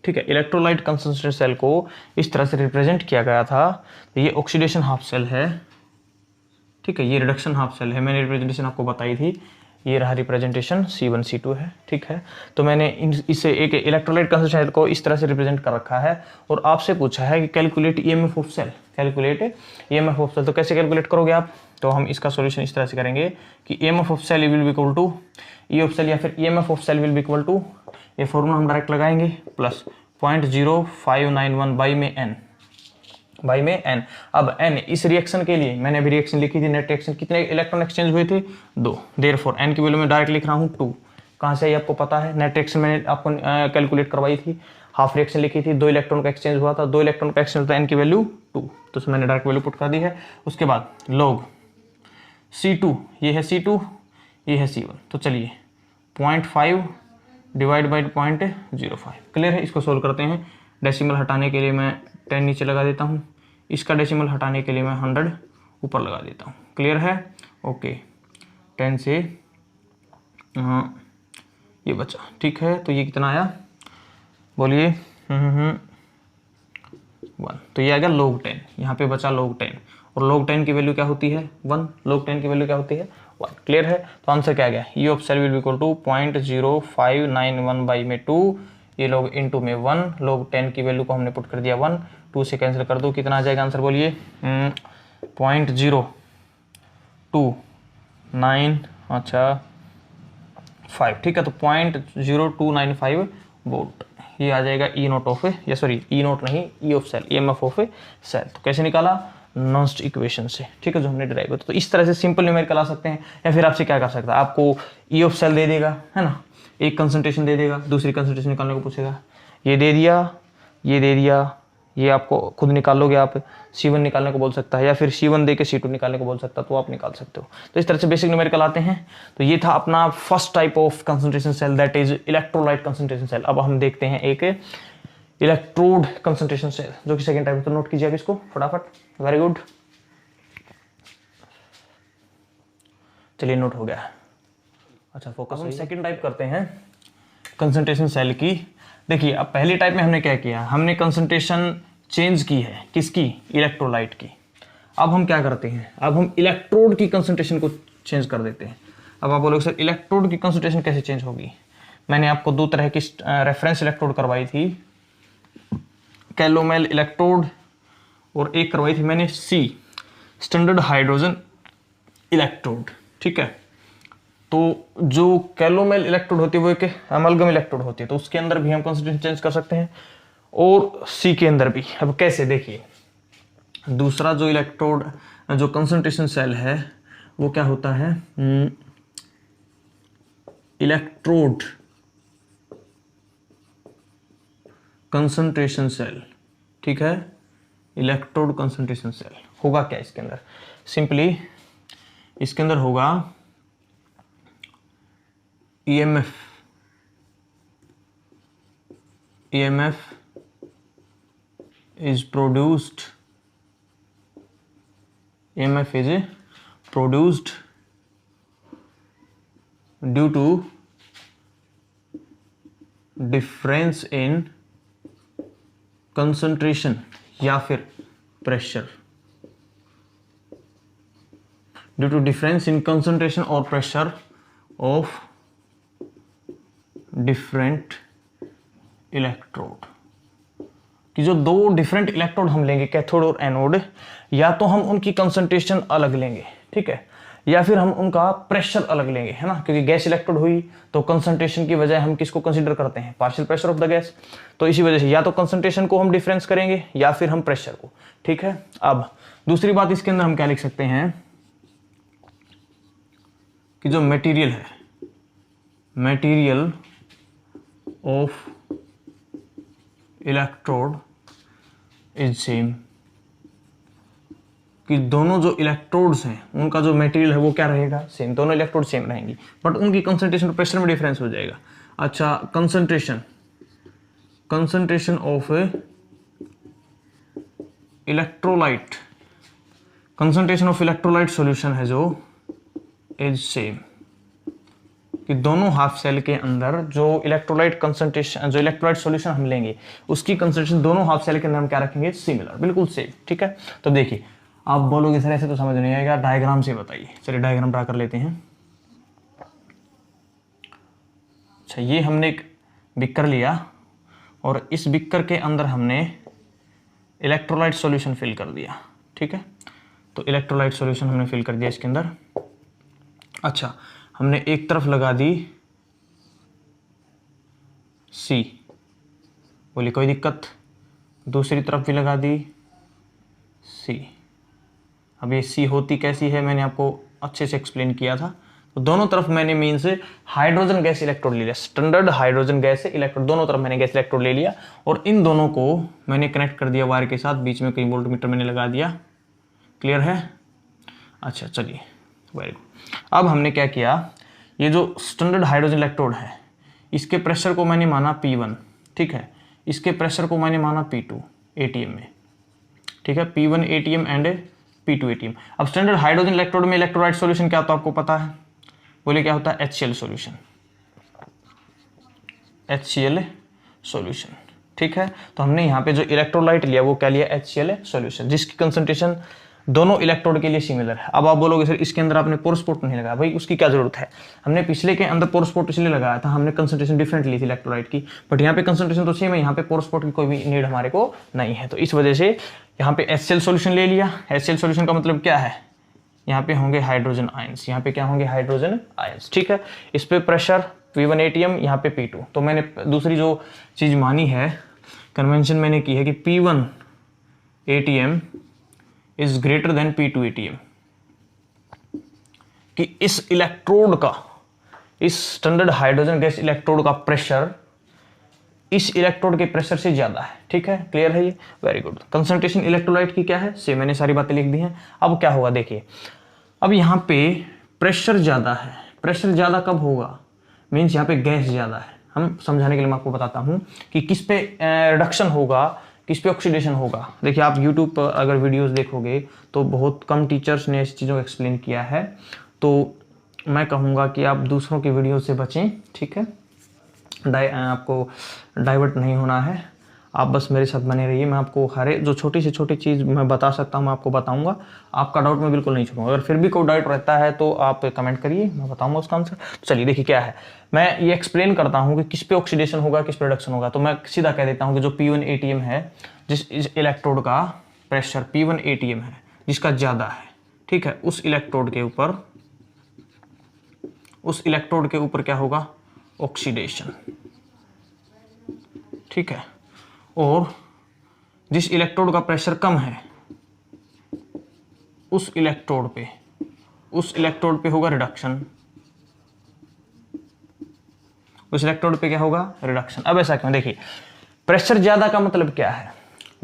ठीक है, इलेक्ट्रोलाइट कंसंट्रेशन सेल को इस तरह से रिप्रेजेंट किया गया था। तो ये ऑक्सीडेशन हाफ सेल है, ठीक है, ये रिडक्शन हाफ सेल है, मैंने रिप्रेजेंटेशन आपको बताई थी, ये रहा रिप्रेजेंटेशन C1 C2 है, ठीक है। तो मैंने इसे एक इलेक्ट्रोलाइट कंसंट्रेशन सेल को इस तरह से रिप्रेजेंट कर रखा है और आपसे पूछा है कि calculate EMF of cell, calculate EMF of cell. तो कैसे कैलकुलेट करोगे आप, तो हम इसका सॉल्यूशन इस तरह से करेंगे कि EMF of cell will be equal to E of cell या फिर EMF of cell will be equal to, ये फॉर्मूला हम डायरेक्ट लगाएंगे, प्लस 0.0591 बाई में n। अब n इस रिएक्शन के लिए मैंने अभी रिएक्शन लिखी थी, नेट रिएक्शन कितने इलेक्ट्रॉन एक्सचेंज हुए थे 2, देयरफॉर n की वैल्यू मैं डायरेक्ट लिख रहा हूँ 2। कहाँ से आई आपको पता है, नेट रिएक्शन मैंने आपको कैलकुलेट करवाई थी, हाफ रिएक्शन लिखी थी, 2 इलेक्ट्रॉन का एक्सचेंज हुआ था, 2 इलेक्ट्रॉन का एक्सचेंज होता है n की वैल्यू 2, तो उसमें मैंने डायरेक्ट वैल्यू पुट कर दी है। उसके बाद log C2, ये है C2, ये है C1, तो चलिए 0.5 डिवाइड बाई 0.05, क्लियर है। इसको सोल्व करते हैं, डेसिमल हटाने के लिए मैं 10 नीचे लगा देता हूँ, इसका डेसिमल हटाने के लिए मैं 100 ऊपर लगा देता हूँ, क्लियर है, ओके। 10 से ये बचा, ठीक है। तो ये कितना आया बोलिए, 1, तो ये आएगा log 10, यहाँ पे बचा log 10 और log 10 की वैल्यू क्या होती है 1, log 10 की वैल्यू क्या होती है 1, क्लियर है। तो आंसर क्या आ गया, E of cell will be equal to 0.0591 by में 2, ये log इनटू में 1, log 10 की वैल्यू को हमने पुट कर दिया 1, 2 से कैंसिल कर दो, कितना आ जाएगा आंसर बोलिए 0.0295, अच्छा 5, ठीक है। तो 0.0295 वोल्ट ये आ जाएगा E नोट ऑफ या सॉरी E नोट नहीं, E of cell, EMF of cell. तो कैसे निकाला, नॉन्स्ट इक्वेशन से, ठीक है, जो हमने डिराइव किया। तो इस तरह से सिंपल न्यूमेरिकल आ सकते हैं, या फिर आपसे क्या कर सकता है, आपको E ऑफ सेल दे देगा, है ना, एक कंसंट्रेशन दे देगा, दूसरी कंसंट्रेशन निकालने को पूछेगा, ये दे दिया, ये दे दिया, ये आपको खुद निकाल लोगे आप, C1 निकालने को बोल सकता है, या फिर C1 दे के C2 निकालने को बोल सकता है, तो आप निकाल सकते हो। तो इस तरह से बेसिक न्यूमेरिकल आते हैं। तो ये था अपना first type of concentration cell, that is electrolyte concentration cell. अब हम देखते हैं एक इलेक्ट्रोड कंसंट्रेशन सेल, जो कि सेकंड टाइप है। तो नोट कीजिए अब इसको फटाफट, वेरी गुड, चलिए नोट हो गया। अच्छा फोकस, हम सेकंड टाइप करते हैं कंसंट्रेशन सेल की। देखिए अब पहली टाइप में हमने क्या किया, हमने कंसंट्रेशन चेंज की है, किसकी, इलेक्ट्रोलाइट की। अब हम क्या करते हैं, अब हम इलेक्ट्रोड की कंसंट्रेशन को चेंज कर देते हैं। अब आप बोलोगे सर इलेक्ट्रोड की कंसंट्रेशन कैसे चेंज होगी। मैंने आपको दो तरह की रेफरेंस इलेक्ट्रोड करवाई थी, कैलोमेल इलेक्ट्रोड, और एक करवाई थी मैंने सी स्टैंडर्ड हाइड्रोजन इलेक्ट्रोड। ठीक है, तो जो कैलोमेल इलेक्ट्रोड होती है वो एक अमलगम इलेक्ट्रोड होती है, तो उसके अंदर भी हम कंसंट्रेशन चेंज कर सकते हैं और सी के अंदर भी। अब कैसे, देखिए दूसरा जो इलेक्ट्रोड जो कंसंट्रेशन सेल है वो क्या होता है, इलेक्ट्रोड कंसंट्रेशन सेल। ठीक है, इलेक्ट्रोड कंसंट्रेशन सेल होगा क्या इसके अंदर, सिंपली इसके अंदर होगा EMF is produced due to difference in concentration या फिर pressure, due to difference in concentration or pressure of different electrode, कि जो दो डिफरेंट इलेक्ट्रोड हम लेंगे कैथोड और एनोड, या तो हम उनकी कंसंट्रेशन अलग लेंगे, ठीक है, या फिर हम उनका प्रेशर अलग लेंगे, है ना, क्योंकि गैस इलेक्ट्रोड हुई तो कंसंट्रेशन की बजाय हम किसको कंसीडर करते हैं, partial pressure of the gas, तो इसी वजह से या तो कंसंट्रेशन को हम डिफरेंस करेंगे या फिर हम प्रेशर को। ठीक है, अब दूसरी बात इसके अंदर हम क्या लिख सकते हैं कि जो मटेरियल है, material of electrode is same, कि दोनों जो इलेक्ट्रोड्स हैं उनका जो मटेरियल है वो क्या रहेगा, सेम, दोनों इलेक्ट्रोड सेम रहेंगी, बट उनकी कंसंट्रेशन और प्रेशर में डिफरेंस हो जाएगा। अच्छा, concentration of electrolyte, concentration of electrolyte solution है जो इज सेम, कि दोनों हाफ सेल के अंदर जो इलेक्ट्रोलाइट कंसंट्रेशन, जो इलेक्ट्रोलाइट सॉल्यूशन हम लेंगे उसकी कंसंट्रेशन दोनों हाफ सेल के अंदर हम क्या रखेंगे, सिमिलर, बिल्कुल सेम। ठीक है, तो देखिए आप बोलोगे सर ऐसे तो समझ नहीं आएगा, डायग्राम से बताइए। चलिए डायग्राम ड्रा कर लेते हैं। अच्छा, ये हमने एक बिक्कर लिया और इस बिक्कर के अंदर हमने इलेक्ट्रोलाइट सॉल्यूशन फिल कर दिया। ठीक है, तो इलेक्ट्रोलाइट सॉल्यूशन हमने फिल कर दिया इसके अंदर। अच्छा, हमने एक तरफ लगा दी सी, बोली कोई दिक्कत, दूसरी तरफ भी लगा दी सी। अब ये सी होती कैसी है मैंने आपको अच्छे से एक्सप्लेन किया था, तो दोनों तरफ मैंने मीन से हाइड्रोजन गैस इलेक्ट्रोड ले लिया, स्टैंडर्ड हाइड्रोजन गैस इलेक्ट्रोड, दोनों तरफ मैंने गैस इलेक्ट्रोड ले लिया और इन दोनों को मैंने कनेक्ट कर दिया वायर के साथ, बीच में कहीं वोल्टमीटर मैंने लगा दिया। क्लियर है? अच्छा चलिए, वेरी गुड। अब हमने क्या किया, ये जो स्टैंडर्ड हाइड्रोजन इलेक्ट्रोड है इसके प्रेशर को मैंने माना P1, ठीक है, इसके प्रेशर को मैंने माना P2 ATM में, ठीक है, P1 ATM and P2 ATM। अब स्टैंडर्ड हाइड्रोजन इलेक्ट्रोड में इलेक्ट्रोलाइट सॉल्यूशन क्या होता है आपको पता है, बोले क्या होता है, HCl सॉल्यूशन, HCl सॉल्यूशन। ठीक है, तो हमने यहाँ पे जो इलेक्ट्रोलाइट लिया वो क्या लिया, HCl सॉल्यूशन, जिसकी कंसंट्रेशन दोनों इलेक्ट्रोड के लिए सिमिलर है। अब आप बोलोगे सर इसके अंदर आपने पोर स्पॉट नहीं लगाया, भाई उसकी क्या जरूरत है, हमने पिछले के अंदर पोर स्पॉट इसलिए लगाया था, हमने कंसंट्रेशन डिफरेंट ली थी इलेक्ट्रोलाइट की, बट यहाँ पे कंसंट्रेशन तो सेम है, यहाँ पे पोर स्पॉट की कोई भी नीड हमारे को नहीं है, तो इस वजह से यहाँ पे HCl सॉल्यूशन ले लिया। HCl सॉल्यूशन का मतलब क्या है, यहाँ पे होंगे हाइड्रोजन आयंस, यहाँ पे क्या होंगे, हाइड्रोजन आयंस। ठीक है, इस पे प्रेशर P1 ATM, यहाँ पे P2। तो मैंने दूसरी जो चीज मानी है, कन्वेंशन मैंने की है कि P1 ATM is greater than P2 ATM, कि इस इलेक्ट्रोड का, इस स्टैंडर्ड हाइड्रोजन गैस इलेक्ट्रोड का प्रेशर इस इलेक्ट्रोड के प्रेशर से ज्यादा है। ठीक है, क्लियर है ये, वेरी गुड। कंसंट्रेशन इलेक्ट्रोलाइट की क्या है, से मैंने सारी बातें लिख दी हैं। अब क्या होगा देखिए, अब यहाँ पे प्रेशर ज्यादा है, प्रेशर ज्यादा कब होगा, मीन्स यहाँ पे गैस ज्यादा है। हम समझाने के लिए मैं आपको बताता हूँ कि किस पे रिडक्शन होगा, किस पे ऑक्सीडेशन होगा। देखिए आप YouTube पर अगर वीडियोस देखोगे तो बहुत कम टीचर्स ने इस चीज़ों को एक्सप्लेन किया है, तो मैं कहूँगा कि आप दूसरों की वीडियो से बचें। ठीक है, आपको डाइवर्ट नहीं होना है। आप बस मेरे साथ बने रहिए, मैं आपको हर जो छोटी से छोटी चीज़ मैं बता सकता हूँ मैं आपको बताऊंगा, आपका डाउट मैं बिल्कुल नहीं छूटूंगा। अगर फिर भी कोई डाउट रहता है तो आप कमेंट करिए, मैं बताऊंगा उसका आंसर। तो चलिए देखिए क्या है, मैं ये एक्सप्लेन करता हूँ कि किस पे ऑक्सीडेशन होगा, किस पे रिडक्शन होगा। तो मैं सीधा कह देता हूँ कि जो P1 ATM है, जिस इलेक्ट्रोड का प्रेशर P1 ATM है, जिसका ज़्यादा है, ठीक है, उस इलेक्ट्रोड के ऊपर क्या होगा, ऑक्सीडेशन, ठीक है। और जिस इलेक्ट्रोड का प्रेशर कम है, उस इलेक्ट्रोड पे होगा रिडक्शन, उस इलेक्ट्रोड पे क्या होगा, रिडक्शन। अब ऐसा क्यों, देखिए प्रेशर ज्यादा का मतलब क्या है,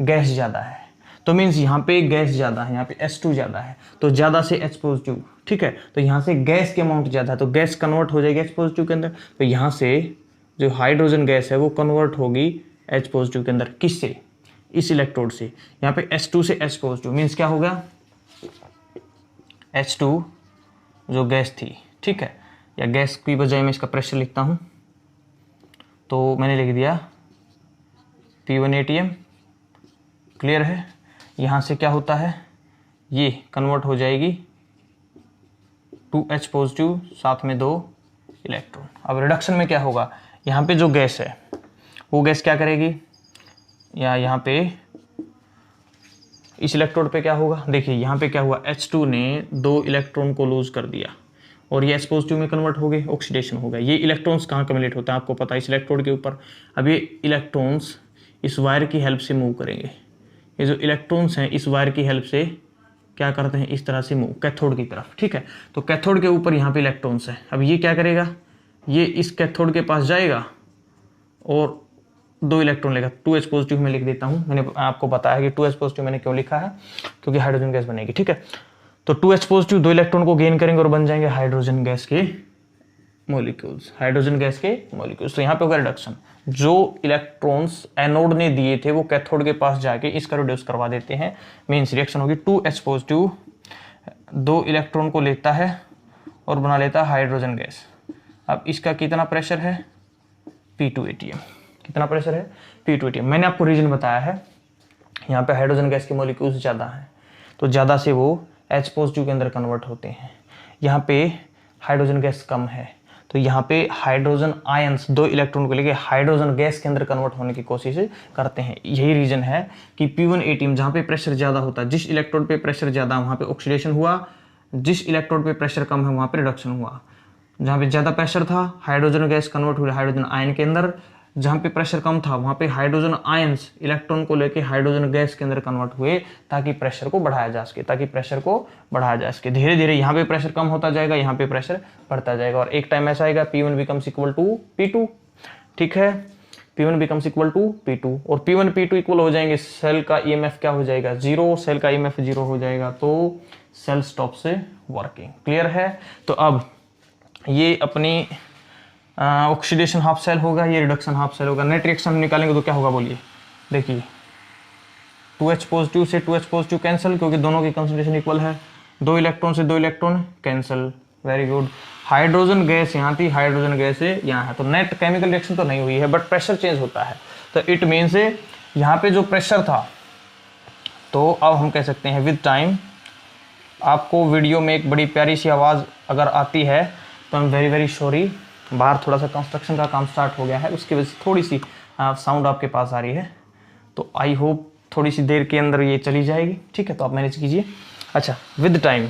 गैस ज्यादा है, तो मीन्स यहाँ पे गैस ज्यादा है, यहाँ पे H2 ज्यादा है, तो ज्यादा से H पॉजिटिव, ठीक है, तो यहाँ से गैस के अमाउंट ज्यादा है, तो गैस कन्वर्ट हो जाएगी H पॉजिटिव के अंदर, तो यहाँ से जो हाइड्रोजन गैस है वो कन्वर्ट होगी H पॉजिटिव के अंदर, किससे, इस इलेक्ट्रोड से। यहाँ पे H2 से H पॉजिटिव मीन्स क्या हो गया, H2 जो गैस थी, ठीक है, या गैस की बजाय मैं इसका प्रेशर लिखता हूँ, तो मैंने लिख दिया P1 ATM, क्लियर है। यहाँ से क्या होता है, ये कन्वर्ट हो जाएगी 2H पॉजिटिव, साथ में 2 इलेक्ट्रॉन। अब रिडक्शन में क्या होगा, यहाँ पे जो गैस है वो गैस क्या करेगी, या यहाँ पे इस इलेक्ट्रोड पे क्या होगा, देखिए यहाँ पे क्या हुआ, H2 ने 2 इलेक्ट्रॉन को लूज कर दिया और ये H पॉजिटिव में कन्वर्ट हो गए, ऑक्सीडेशन हो गया। ये इलेक्ट्रॉन्स कहाँ कम्युलेट होता है आपको पता है, इस इलेक्ट्रोड के ऊपर। अब ये इलेक्ट्रॉन्स इस वायर की हेल्प से मूव करेंगे, ये जो इलेक्ट्रॉन्स हैं इस वायर की हेल्प से क्या करते हैं, इस तरह से मूव कैथोड की तरफ, ठीक है। तो कैथोड के ऊपर यहाँ पे इलेक्ट्रॉन्स है, अब ये क्या करेगा, ये इस कैथोड के पास जाएगा और 2 इलेक्ट्रॉन लेगा, 2H पॉजिटिव में लिख देता हूँ, मैंने आपको बताया कि 2H पॉजिटिव मैंने क्यों लिखा है, क्योंकि हाइड्रोजन गैस बनेगी, ठीक है। तो 2H पॉजिटिव 2 इलेक्ट्रॉन को गेन करेंगे और बन जाएंगे हाइड्रोजन गैस के मॉलिक्यूल्स, हाइड्रोजन गैस के मॉलिक्यूल्स। तो यहाँ पे होगा रिडक्शन, जो इलेक्ट्रॉन्स एनोड ने दिए थे वो कैथोड के पास जाके इसका रिड्यूस करवा देते हैं, मीन्स रिएक्शन होगी 2H पॉजिटिव 2 इलेक्ट्रॉन को लेता है और बना लेता है हाइड्रोजन गैस। अब इसका कितना प्रेशर है, P2 ATM, कितना प्रेशर है, P2 ATM। मैंने आपको रीजन बताया है, यहाँ पे हाइड्रोजन गैस के मॉलिक्यूल्स ज़्यादा हैं, तो ज़्यादा से वो H पॉजिटिव के अंदर कन्वर्ट होते हैं। यहाँ पे हाइड्रोजन गैस कम है, तो यहाँ पे हाइड्रोजन आयंस 2 इलेक्ट्रॉन को लेके हाइड्रोजन गैस के अंदर कन्वर्ट होने की कोशिश करते हैं। यही रीजन है कि P1 ATM जहाँ पे प्रेशर ज़्यादा होता है, जिस इलेक्ट्रोड पे प्रेशर ज़्यादा वहाँ पे ऑक्सीडेशन हुआ, जिस इलेक्ट्रोड पे प्रेशर कम है वहाँ पे रिडक्शन हुआ। जहाँ पे ज़्यादा प्रेशर था हाइड्रोजन गैस कन्वर्ट हुई हाइड्रोजन आयन के अंदर, जहाँ पे प्रेशर कम था वहाँ पे हाइड्रोजन आयंस इलेक्ट्रॉन को लेके हाइड्रोजन गैस के अंदर कन्वर्ट हुए, ताकि प्रेशर को बढ़ाया जा सके, धीरे धीरे यहाँ पे प्रेशर कम होता जाएगा, यहाँ पे प्रेशर बढ़ता जाएगा, और एक टाइम ऐसा आएगा P1 becomes equal to P2, ठीक है, P1 becomes equal to P2, और P1 P2 इक्वल हो जाएंगे, सेल का EMF क्या हो जाएगा, 0, सेल का EMF 0 हो जाएगा, तो cell stops working, clear है। तो अब ये अपनी ऑक्सीडेशन हाफ सेल होगा, ये रिडक्शन हाफ सेल होगा। नेट रिएक्शन निकालेंगे तो क्या होगा बोलिए, देखिए 2H पॉजिटिव से 2H पॉजिटिव कैंसिल, क्योंकि दोनों की कंसंट्रेशन इक्वल है, 2 इलेक्ट्रॉन से 2 electron cancel, very good. Hydrogen gas यहाँ थी, हाइड्रोजन गैस यहाँ है, तो नेट केमिकल रिएक्शन तो नहीं हुई है, बट प्रेशर चेंज होता है, तो इट मीन्स यहाँ पे जो प्रेशर था, तो अब हम कह सकते हैं विद टाइम। आपको वीडियो में एक बड़ी प्यारी सी आवाज़ अगर आती है तो I am very very sorry, बाहर थोड़ा सा कंस्ट्रक्शन का काम स्टार्ट हो गया है, उसकी वजह से थोड़ी सी साउंड आपके पास आ रही है, तो आई होप थोड़ी सी देर के अंदर ये चली जाएगी, ठीक है, तो आप मैनेज कीजिए। अच्छा, विद टाइम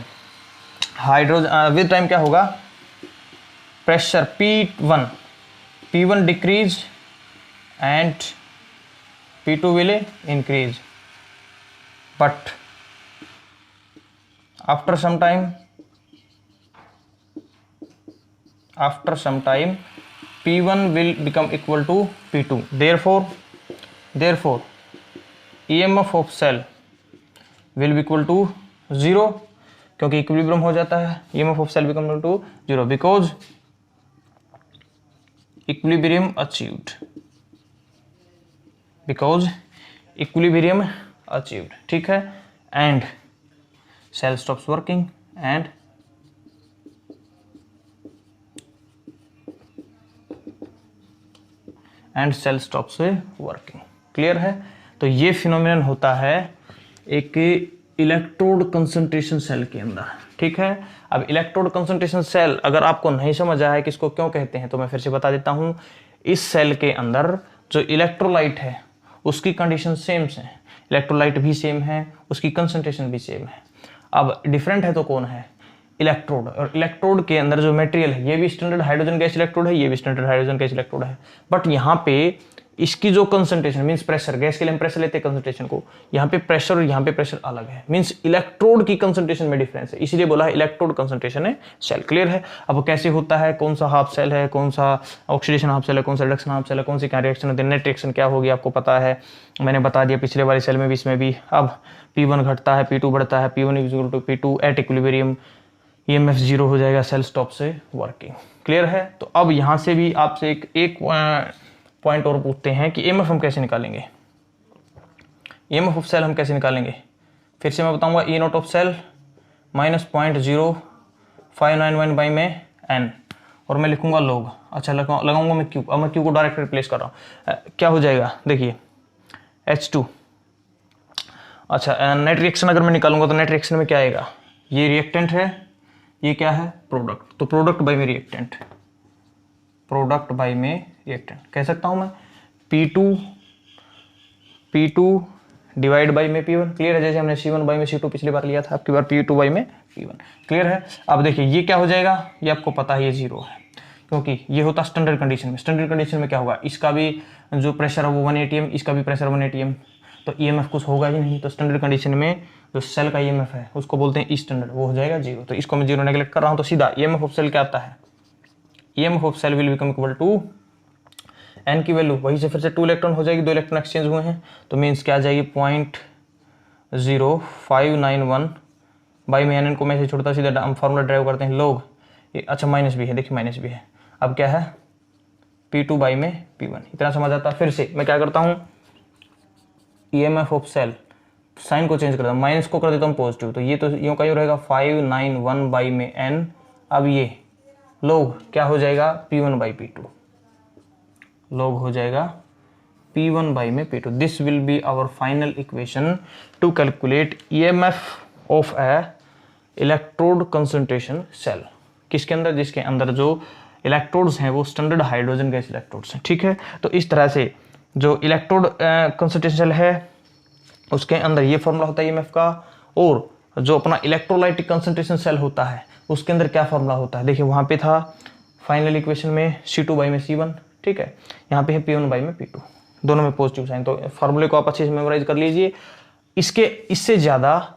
विद टाइम क्या होगा, pressure P1 decrease and P2 will increase, but after some time P1 will become equal to P2, therefore EMF of cell will be equal to 0, क्योंकि इक्विलिब्रियम हो जाता है, EMF of cell become equal to 0 because equilibrium achieved, ठीक है, and cell stops working and cell stops working, clear है। तो ये phenomenon होता है एक इलेक्ट्रोड कंसंट्रेशन सेल के अंदर, ठीक है। अब इलेक्ट्रोड कंसंट्रेशन सेल अगर आपको नहीं समझ आया कि इसको क्यों कहते हैं तो मैं फिर से बता देता हूं। इस सेल के अंदर जो इलेक्ट्रोलाइट है उसकी कंडीशन सेम है, इलेक्ट्रोलाइट भी सेम है, उसकी कंसंट्रेशन भी सेम है। अब डिफरेंट है तो कौन है? इलेक्ट्रोड। और इलेक्ट्रोड के अंदर जो मटेरियल है ये भी स्टैंडर्ड हाइड्रोजन गैस इलेक्ट्रोड है, ये भी स्टैंडर्ड हाइड्रोजन गैस इलेक्ट्रोड है। बट यहाँ पे इसकी जो कंसंट्रेशन मींस प्रेशर, गैस के लिए हम प्रेशर लेते हैं कंसंट्रेशन को, यहाँ पे प्रेशर और यहाँ पे प्रेशर अलग है, मींस इलेक्ट्रोड की कंसंट्रेशन में डिफरेंस है, इसीलिए बोला है इलेक्ट्रोड कंसंट्रेशन है सेल। क्लियर है। अब कैसे होता है, कौन सा हाफ सेल है, कौन सा ऑक्सीडेशन हाफ सेल है, कौन सा रिडक्शन हाफ सेल है, कौन सी क्या रिएक्शन होती है, नेट रिएक्शन क्या होगी आपको पता है, मैंने बता दिया पिछले वाली सेल में भी इसमें भी। अब P1 घटता है, P2 बढ़ता है, P1 equal to P2 at equilibrium, EMF 0 हो जाएगा, cell stops working. Clear है। तो अब यहाँ से भी आपसे एक पॉइंट और पूछते हैं कि EMF हम कैसे निकालेंगे, EMF ऑफ सेल हम कैसे निकालेंगे। फिर से मैं बताऊंगा, E not of cell minus -0.0591 by में n, और मैं लिखूंगा log। अच्छा लगाऊंगा मैं Q। अब मैं Q को डायरेक्ट रिप्लेस कर रहा हूँ, क्या हो जाएगा देखिए H2। अच्छा नेट रिएक्शन अगर मैं निकालूंगा तो नेट रिएक्शन में क्या आएगा, ये रिएक्टेंट है, ये क्या है प्रोडक्ट, तो प्रोडक्ट बाई में रिएक्टेंट, प्रोडक्ट बाई में रिएक्टेंट कह सकता हूं मैं। P2 डिवाइड बाई में P1। क्लियर है। जैसे हमने C1 बाई में C2 पिछली बार लिया था, आपकी बार P2 बाई में P1। क्लियर है। अब देखिए ये क्या हो जाएगा, ये आपको पता है ये 0 है, क्योंकि ये होता स्टैंडर्ड कंडीशन में। स्टैंडर्ड कंडीशन में क्या होगा, इसका भी जो प्रेशर है वो 1 atm, इसका भी प्रेशर 1 atm, तो EMF कुछ होगा ही नहीं। तो स्टैंडर्ड कंडीशन में जो सेल का EMF है उसको बोलते हैं ई स्टैंडर्ड, वो हो जाएगा 0। तो इसको मैं 0 नेगलेक्ट कर रहा हूँ, तो सीधा EMF ऑफ सेल क्या आता है, EMF of cell will become equal to n की वैल्यू वहीं से फिर से 2 इलेक्ट्रॉन हो जाएगी, 2 इलेक्ट्रॉन एक्सचेंज हुए हैं, तो मीन्स क्या आ जाएगी 0.0591 बाई में n को मैं से छोड़ता सीधा हम फॉर्मूला ड्राइव करते हैं log। अच्छा माइनस भी है, देखिए माइनस भी है। अब क्या है P2 बाई में P1, इतना समझ आता है। फिर से मैं क्या करता हूँ, EMF ऑफ सेल साइन को चेंज करता हूँ, माइनस को कर देता हूँ पॉजिटिव, तो ये तो यूँ का यूँ रहेगा 591 बाई में n। अब ये log क्या हो जाएगा P1 बाई P2, log हो जाएगा P1 बाई में P2। This will be our final equation to calculate EMF of a electrode concentration cell. किसके अंदर, जिसके अंदर जो इलेक्ट्रोड्स हैं वो स्टैंडर्ड हाइड्रोजन गैस इलेक्ट्रोड्स हैं, ठीक है। तो इस तरह से जो इलेक्ट्रोड कंसंट्रेशन सेल है उसके अंदर ये फॉर्मूला होता है EMF का, और जो अपना इलेक्ट्रोलाइटिक कंसंट्रेशन सेल होता है उसके अंदर क्या फॉर्मूला होता है, देखिए वहाँ पे था फाइनल इक्वेशन में C2 बाई में C1, ठीक है। यहाँ पे है P1 बाई में P2, दोनों में पॉजिटिव साइन। तो फॉर्मूले को आप अच्छे से मेमोराइज कर लीजिए। इससे ज़्यादा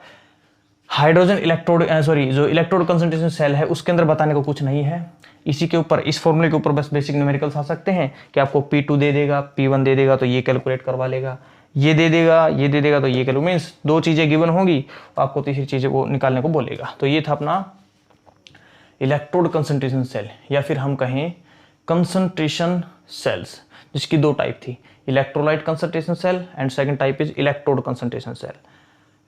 हाइड्रोजन इलेक्ट्रोड जो इलेक्ट्रोड कंसंट्रेशन सेल है उसके अंदर बताने को कुछ नहीं है। इसी के ऊपर, इस फॉर्मूले के ऊपर बस बेसिक न्यूमेरिकल्स आ सकते हैं कि आपको P2 दे देगा, P1 दे देगा तो ये कैलकुलेट करवा लेगा, ये दे देगा, ये दे देगा तो ये कैलकुलेट, मीन्स 2 चीज़ें गिवन होंगी, आपको तीसरी चीज़ें वो निकालने को बोलेगा। तो ये था अपना इलेक्ट्रोड कंसंट्रेशन सेल, या फिर हम कहें कंसंट्रेशन सेल्स, जिसकी 2 टाइप थी, electrolyte concentration cell and second type is electrode concentration cell.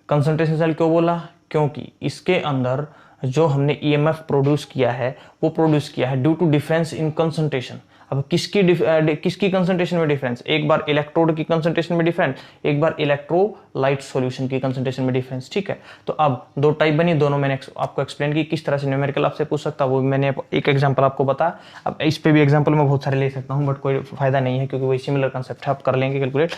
Concentration cell क्यों बोला, क्योंकि इसके अंदर जो हमने EMF प्रोड्यूस किया है वो प्रोड्यूस किया है due to difference in concentration. अब किसकी कंसंट्रेशन में डिफरेंस, एक बार इलेक्ट्रोड की कंसंट्रेशन में डिफरेंस, एक बार इलेक्ट्रोलाइट सॉल्यूशन की कंसंट्रेशन में डिफरेंस, ठीक है। तो अब 2 टाइप बनी, दोनों मैंने आपको एक्सप्लेन की, किस तरह से न्यूमेरिकल आपसे पूछ सकता वो मैंने एक एग्जांपल आपको बताया। अब इस पे भी एग्जांपल मैं बहुत सारे ले सकता हूँ, बट कोई फायदा नहीं है क्योंकि वही सिमिलर कंसेप्ट है, आप कर लेंगे कैलकुलेट।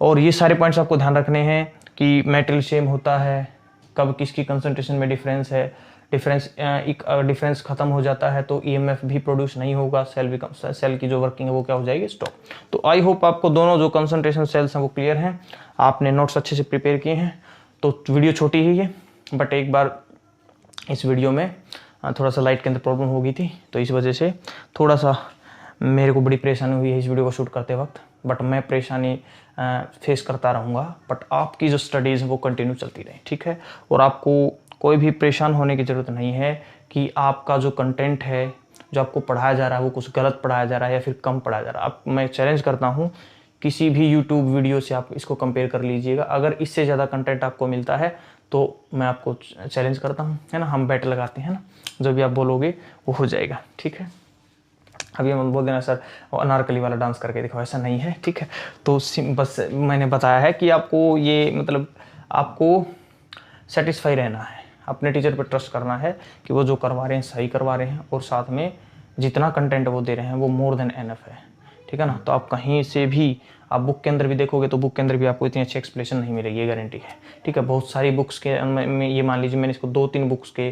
और ये सारे पॉइंट्स आपको ध्यान रखने हैं कि मेटेरियल सेम होता है, कब किसकी कंसंट्रेशन में डिफरेंस है, डिफरेंस खत्म हो जाता है तो EMF भी प्रोड्यूस नहीं होगा, सेल की जो वर्किंग है वो क्या हो जाएगी, स्टॉप। तो आई होप आपको दोनों जो कंसंट्रेशन सेल्स हैं वो क्लियर हैं, आपने नोट्स अच्छे से प्रिपेयर किए हैं। तो वीडियो छोटी ही है, बट एक बार इस वीडियो में थोड़ा सा लाइट के अंदर प्रॉब्लम हो गई थी, तो इस वजह से थोड़ा सा मेरे को बड़ी परेशानी हुई है इस वीडियो को शूट करते वक्त, बट मैं परेशानी फेस करता रहूँगा। बट आपकी जो स्टडीज़ वो कंटिन्यू चलती रहे, ठीक है। और आपको कोई भी परेशान होने की ज़रूरत नहीं है कि आपका जो कंटेंट है, जो आपको पढ़ाया जा रहा है वो कुछ गलत पढ़ाया जा रहा है या फिर कम पढ़ाया जा रहा है। मैं चैलेंज करता हूँ किसी भी यूट्यूब वीडियो से आप इसको कंपेयर कर लीजिएगा, अगर इससे ज़्यादा कंटेंट आपको मिलता है तो मैं आपको चैलेंज करता हूँ, है ना, हम बैट लगाते हैं ना, जो भी आप बोलोगे वो हो जाएगा, ठीक है। अभी हम बोल देना सर वो अनारकली वाला डांस करके दिखाओ, ऐसा नहीं है, ठीक है। तो बस मैंने बताया है कि आपको ये मतलब आपको सेटिस्फाई रहना है, अपने टीचर पर ट्रस्ट करना है कि वो जो करवा रहे हैं सही करवा रहे हैं, और साथ में जितना कंटेंट वो दे रहे हैं वो मोर देन एनफ है, ठीक है ना। तो आप कहीं से भी आप बुक के अंदर भी देखोगे तो बुक के अंदर भी आपको इतनी अच्छी एक्सप्लेनेशन नहीं मिलेगी, ये गारंटी है, ठीक है। बहुत सारी बुक्स के में ये मान लीजिए मैंने इसको 2-3 बुक्स के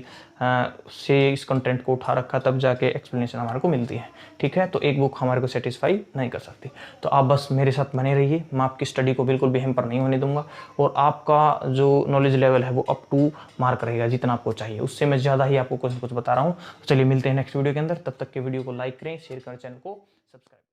से इस कंटेंट को उठा रखा, तब जाके एक्सप्लेनेशन हमारे को मिलती है, ठीक है। तो एक बुक हमारे को सेटिस्फाई नहीं कर सकती। तो आप बस मेरे साथ बने रहिए, मैं आपकी स्टडी को बिल्कुल भी हैम्पर नहीं होने दूंगा, और आपका जो नॉलेज लेवल है वो अप टू मार्क रहेगा, जितना आपको चाहिए उससे मैं ज़्यादा ही आपको कुछ ना कुछ बता रहा हूँ। चलिए मिलते हैं नेक्स्ट वीडियो के अंदर, तब तक के वीडियो को लाइक करें, शेयर करें, चैनल को सब्सक्राइब।